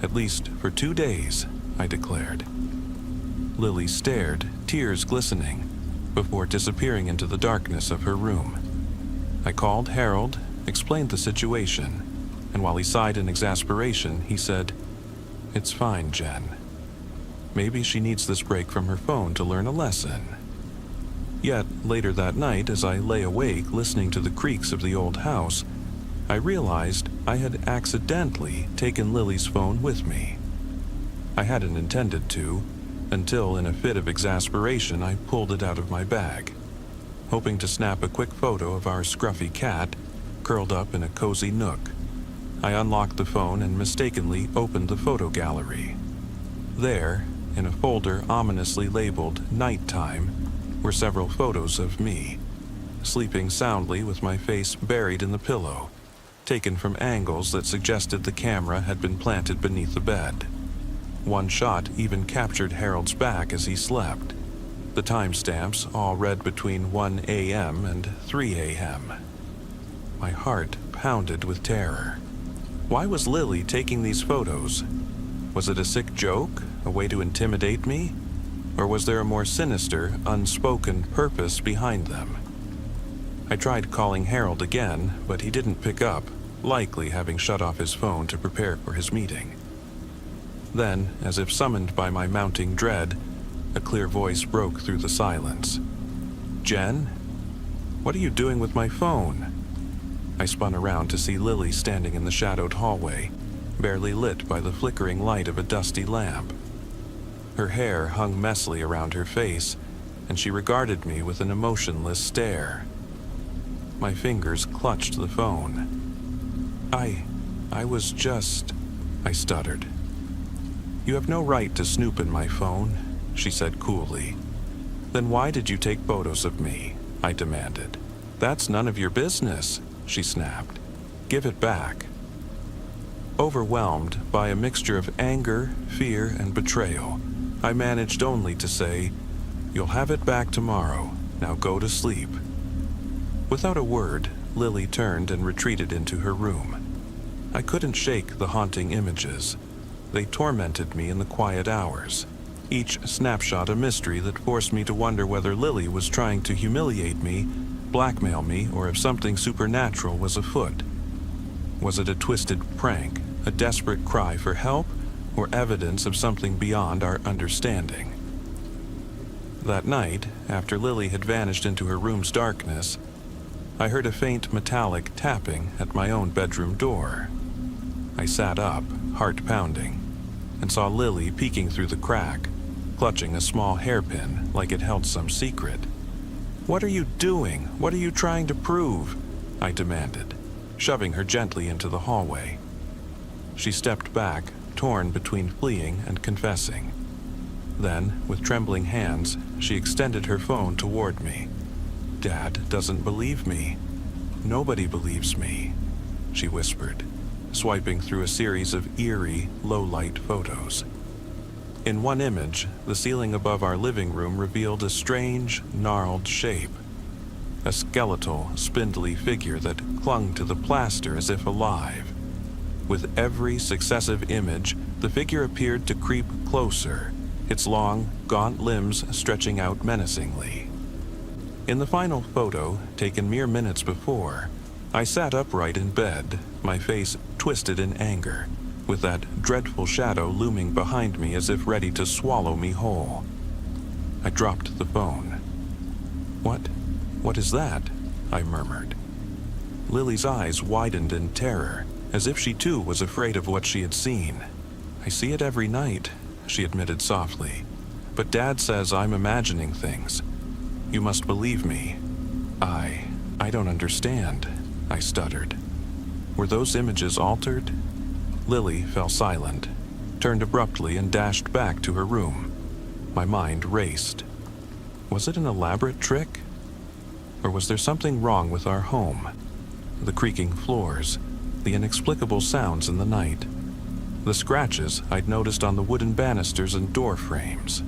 At least for 2 days, I declared. Lily stared, tears glistening, before disappearing into the darkness of her room. I called Harold, explained the situation, and while he sighed in exasperation, he said, "It's fine, Jen. Maybe she needs this break from her phone to learn a lesson." Yet, later that night, as I lay awake listening to the creaks of the old house, I realized I had accidentally taken Lily's phone with me. I hadn't intended to, until in a fit of exasperation I pulled it out of my bag, hoping to snap a quick photo of our scruffy cat curled up in a cozy nook. I unlocked the phone and mistakenly opened the photo gallery. There, in a folder ominously labeled "Nighttime," were several photos of me, sleeping soundly with my face buried in the pillow, taken from angles that suggested the camera had been planted beneath the bed. One shot even captured Harold's back as he slept, the timestamps all read between 1 a.m. and 3 a.m. My heart pounded with terror. Why was Lily taking these photos? Was it a sick joke, a way to intimidate me? Or was there a more sinister, unspoken purpose behind them? I tried calling Harold again, but he didn't pick up, likely having shut off his phone to prepare for his meeting. Then, as if summoned by my mounting dread, a clear voice broke through the silence. "Jen? What are you doing with my phone?" I spun around to see Lily standing in the shadowed hallway, barely lit by the flickering light of a dusty lamp. Her hair hung messily around her face, and she regarded me with an emotionless stare. My fingers clutched the phone. I was just... I stuttered. "You have no right to snoop in my phone," she said coolly. "Then why did you take photos of me?" I demanded. "That's none of your business," she snapped. "Give it back." Overwhelmed by a mixture of anger, fear, and betrayal, I managed only to say, "You'll have it back tomorrow. Now go to sleep." Without a word, Lily turned and retreated into her room. I couldn't shake the haunting images. They tormented me in the quiet hours, each snapshot a mystery that forced me to wonder whether Lily was trying to humiliate me, blackmail me, or if something supernatural was afoot. Was it a twisted prank, a desperate cry for help, or evidence of something beyond our understanding? That night, after Lily had vanished into her room's darkness, I heard a faint metallic tapping at my own bedroom door. I sat up, heart pounding, and saw Lily peeking through the crack, clutching a small hairpin like it held some secret. "What are you doing? What are you trying to prove?" I demanded, shoving her gently into the hallway. She stepped back, torn between fleeing and confessing. Then, with trembling hands, she extended her phone toward me. "Dad doesn't believe me. Nobody believes me," she whispered, swiping through a series of eerie, low-light photos. In one image, the ceiling above our living room revealed a strange, gnarled shape. A skeletal, spindly figure that clung to the plaster as if alive. With every successive image, the figure appeared to creep closer, its long, gaunt limbs stretching out menacingly. In the final photo, taken mere minutes before, I sat upright in bed, my face twisted in anger, with that dreadful shadow looming behind me as if ready to swallow me whole. I dropped the phone. What is that?" I murmured. Lily's eyes widened in terror, as if she too was afraid of what she had seen. "I see it every night," she admitted softly, "but Dad says I'm imagining things. You must believe me." I don't understand," I stuttered. "Were those images altered?" Lily fell silent, turned abruptly and dashed back to her room. My mind raced. Was it an elaborate trick? Or was there something wrong with our home? The creaking floors, the inexplicable sounds in the night, the scratches I'd noticed on the wooden banisters and door frames.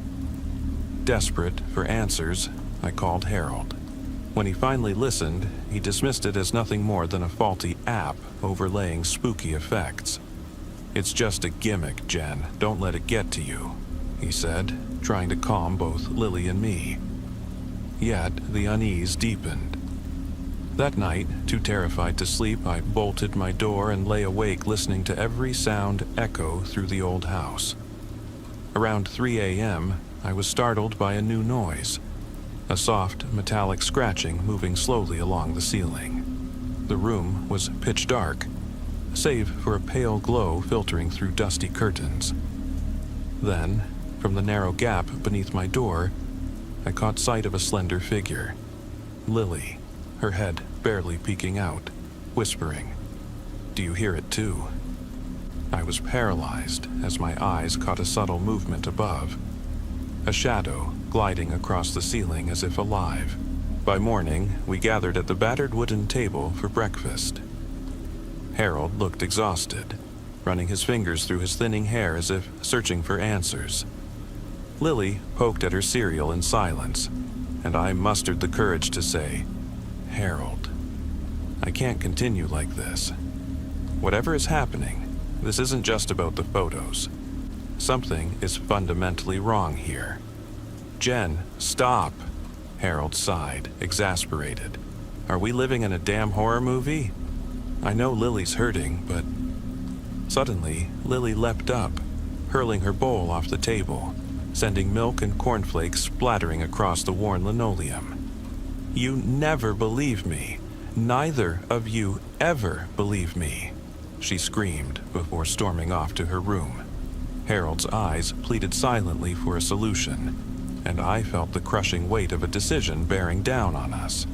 Desperate for answers, I called Harold. When he finally listened, he dismissed it as nothing more than a faulty app overlaying spooky effects. "It's just a gimmick, Jen. Don't let it get to you," he said, trying to calm both Lily and me. Yet the unease deepened. That night, too terrified to sleep, I bolted my door and lay awake listening to every sound echo through the old house. Around 3 a.m., I was startled by a new noise. A soft, metallic scratching moving slowly along the ceiling. The room was pitch dark, save for a pale glow filtering through dusty curtains. Then, from the narrow gap beneath my door, I caught sight of a slender figure. Lily, her head barely peeking out, whispering, "Do you hear it too?" I was paralyzed as my eyes caught a subtle movement above. A shadow gliding across the ceiling as if alive. By morning, we gathered at the battered wooden table for breakfast. Harold looked exhausted, running his fingers through his thinning hair as if searching for answers. Lily poked at her cereal in silence, and I mustered the courage to say, "Harold, I can't continue like this. Whatever is happening, this isn't just about the photos. Something is fundamentally wrong here." "Jen, stop!" Harold sighed, exasperated. "Are we living in a damn horror movie? I know Lily's hurting, but..." Suddenly, Lily leapt up, hurling her bowl off the table, sending milk and cornflakes splattering across the worn linoleum. "You never believe me. Neither of you ever believe me, she screamed before storming off to her room. Harold's eyes pleaded silently for a solution, and I felt the crushing weight of a decision bearing down on us.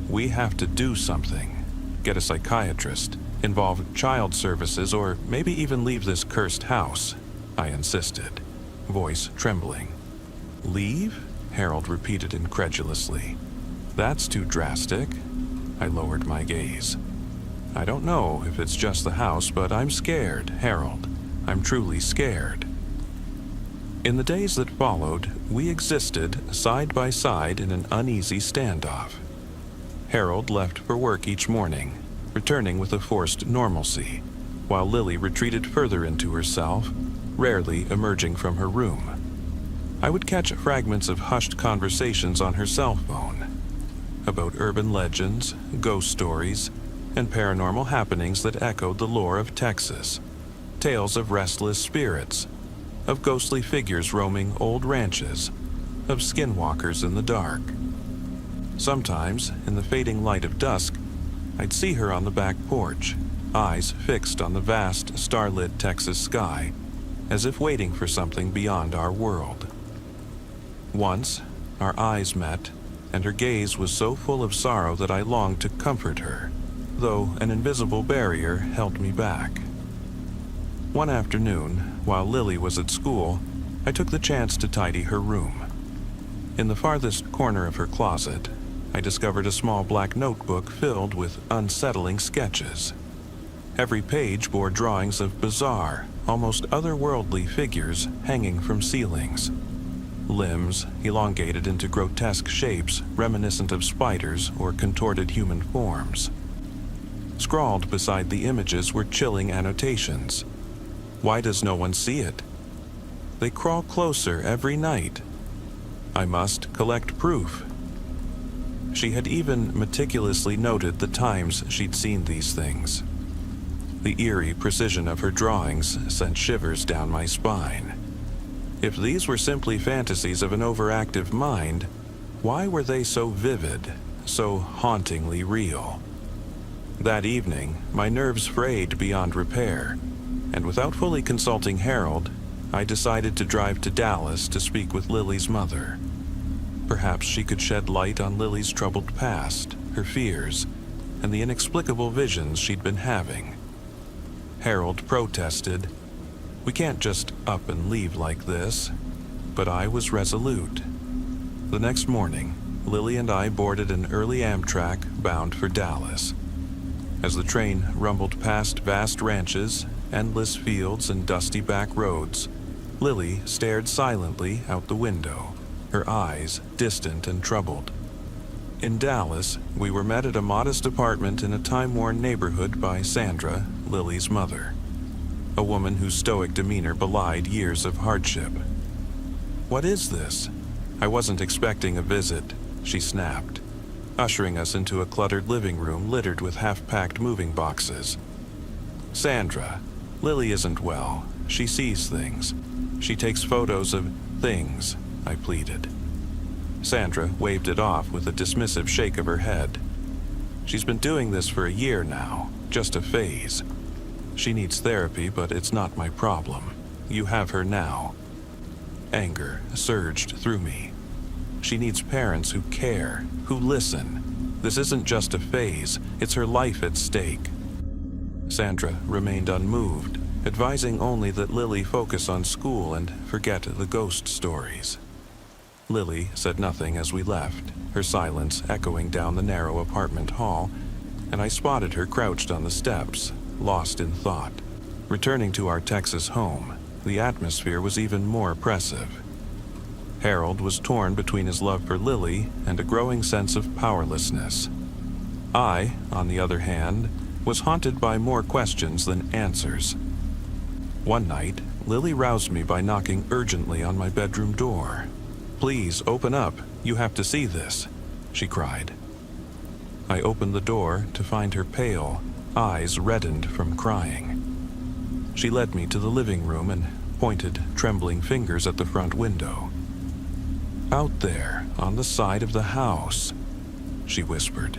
We have to do something. Get a psychiatrist, involve child services, or maybe even leave this cursed house, I insisted, voice trembling. Leave? Harold repeated incredulously. That's too drastic. I lowered my gaze. I don't know if it's just the house, but I'm scared, Harold. I'm truly scared. In the days that followed, we existed side by side in an uneasy standoff. Harold left for work each morning, returning with a forced normalcy, while Lily retreated further into herself, rarely emerging from her room. I would catch fragments of hushed conversations on her cell phone about urban legends, ghost stories, and paranormal happenings that echoed the lore of Texas. Tales of restless spirits, of ghostly figures roaming old ranches, of skinwalkers in the dark. Sometimes, in the fading light of dusk, I'd see her on the back porch, eyes fixed on the vast, starlit Texas sky, as if waiting for something beyond our world. Once, our eyes met, and her gaze was so full of sorrow that I longed to comfort her, though an invisible barrier held me back. One afternoon, while Lily was at school, I took the chance to tidy her room. In the farthest corner of her closet, I discovered a small black notebook filled with unsettling sketches. Every page bore drawings of bizarre, almost otherworldly figures hanging from ceilings. Limbs elongated into grotesque shapes reminiscent of spiders or contorted human forms. Scrawled beside the images were chilling annotations. Why does no one see it? They crawl closer every night. I must collect proof. She had even meticulously noted the times she'd seen these things. The eerie precision of her drawings sent shivers down my spine. If these were simply fantasies of an overactive mind, why were they so vivid, so hauntingly real? That evening, my nerves frayed beyond repair, and without fully consulting Harold, I decided to drive to Dallas to speak with Lily's mother. Perhaps she could shed light on Lily's troubled past, her fears, and the inexplicable visions she'd been having. Harold protested. We can't just up and leave like this. But I was resolute. The next morning, Lily and I boarded an early Amtrak bound for Dallas. As the train rumbled past vast ranches, endless fields, and dusty back roads, Lily stared silently out the window, her eyes distant and troubled. In Dallas, we were met at a modest apartment in a time-worn neighborhood by Sandra, Lily's mother, a woman whose stoic demeanor belied years of hardship. "What is this? I wasn't expecting a visit," she snapped, ushering us into a cluttered living room littered with half-packed moving boxes. "Sandra, Lily isn't well. She sees things. She takes photos of things," I pleaded. Sandra waved it off with a dismissive shake of her head. "She's been doing this for a year now, just a phase. She needs therapy, but it's not my problem. You have her now." Anger surged through me. She needs parents who care, who listen. This isn't just a phase, it's her life at stake. Sandra remained unmoved, advising only that Lily focus on school and forget the ghost stories. Lily said nothing as we left, her silence echoing down the narrow apartment hall, and I spotted her crouched on the steps, lost in thought. Returning to our Texas home, the atmosphere was even more oppressive. Harold was torn between his love for Lily and a growing sense of powerlessness. I, on the other hand, was haunted by more questions than answers. One night, Lily roused me by knocking urgently on my bedroom door. "Please, open up. You have to see this," she cried. I opened the door to find her pale, eyes reddened from crying. She led me to the living room and pointed trembling fingers at the front window. "Out there, on the side of the house," she whispered.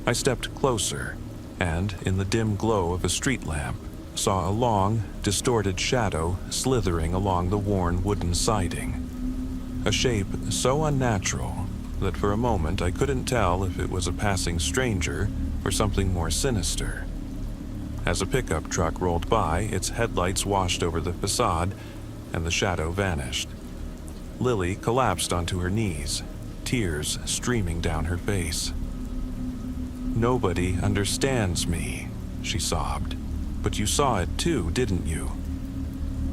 I stepped closer, and in the dim glow of a street lamp, saw a long, distorted shadow slithering along the worn wooden siding. A shape so unnatural that for a moment I couldn't tell if it was a passing stranger or something more sinister. As a pickup truck rolled by, its headlights washed over the facade, and the shadow vanished. Lily collapsed onto her knees, tears streaming down her face. "Nobody understands me," she sobbed. "But you saw it too, didn't you?"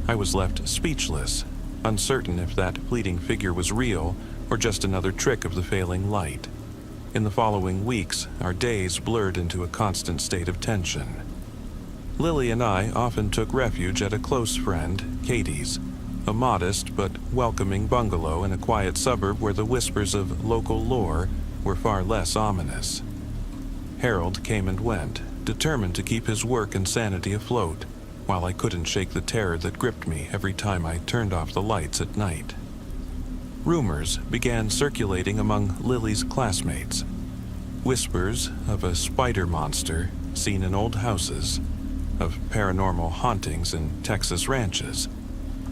I was left speechless, uncertain if that fleeting figure was real or just another trick of the failing light. In the following weeks, our days blurred into a constant state of tension. Lily and I often took refuge at a close friend, Katie's, a modest but welcoming bungalow in a quiet suburb where the whispers of local lore were far less ominous. Harold came and went, determined to keep his work and sanity afloat, while I couldn't shake the terror that gripped me every time I turned off the lights at night. Rumors began circulating among Lily's classmates. Whispers of a spider monster seen in old houses, of paranormal hauntings in Texas ranches,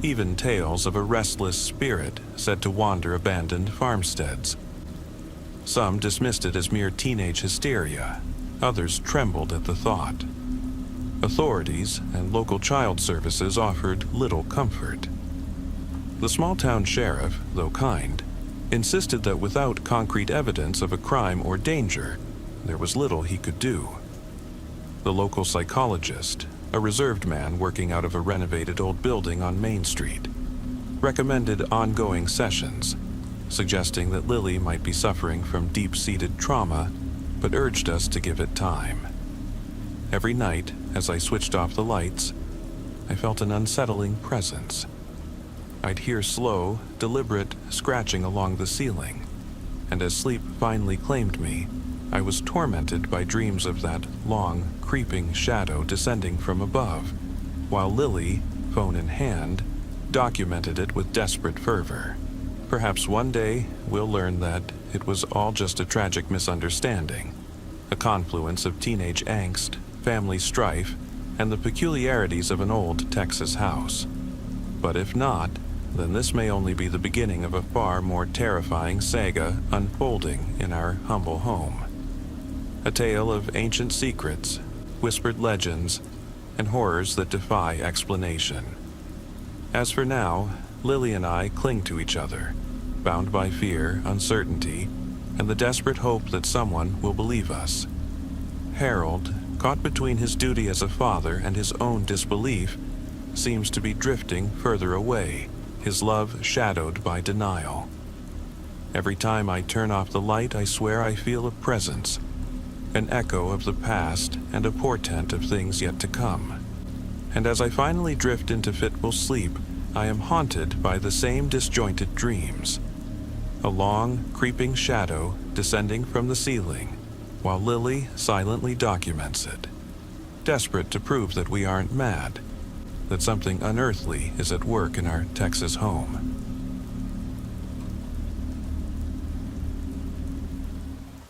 even tales of a restless spirit said to wander abandoned farmsteads. Some dismissed it as mere teenage hysteria. Others trembled at the thought. Authorities and local child services offered little comfort. The small-town sheriff, though kind, insisted that without concrete evidence of a crime or danger, there was little he could do. The local psychologist, a reserved man working out of a renovated old building on Main Street, recommended ongoing sessions, suggesting that Lily might be suffering from deep-seated trauma, but urged us to give it time. Every night, as I switched off the lights, I felt an unsettling presence. I'd hear slow, deliberate scratching along the ceiling, and as sleep finally claimed me, I was tormented by dreams of that long, creeping shadow descending from above, while Lily, phone in hand, documented it with desperate fervor. Perhaps one day we'll learn that it was all just a tragic misunderstanding, a confluence of teenage angst, family strife, and the peculiarities of an old Texas house. But if not, then this may only be the beginning of a far more terrifying saga unfolding in our humble home. A tale of ancient secrets, whispered legends, and horrors that defy explanation. As for now, Lily and I cling to each other, bound by fear, uncertainty, and the desperate hope that someone will believe us. Harold, caught between his duty as a father and his own disbelief, seems to be drifting further away, his love shadowed by denial. Every time I turn off the light, I swear I feel a presence, an echo of the past and a portent of things yet to come. And as I finally drift into fitful sleep, I am haunted by the same disjointed dreams. A long, creeping shadow descending from the ceiling, while Lily silently documents it, desperate to prove that we aren't mad, that something unearthly is at work in our Texas home.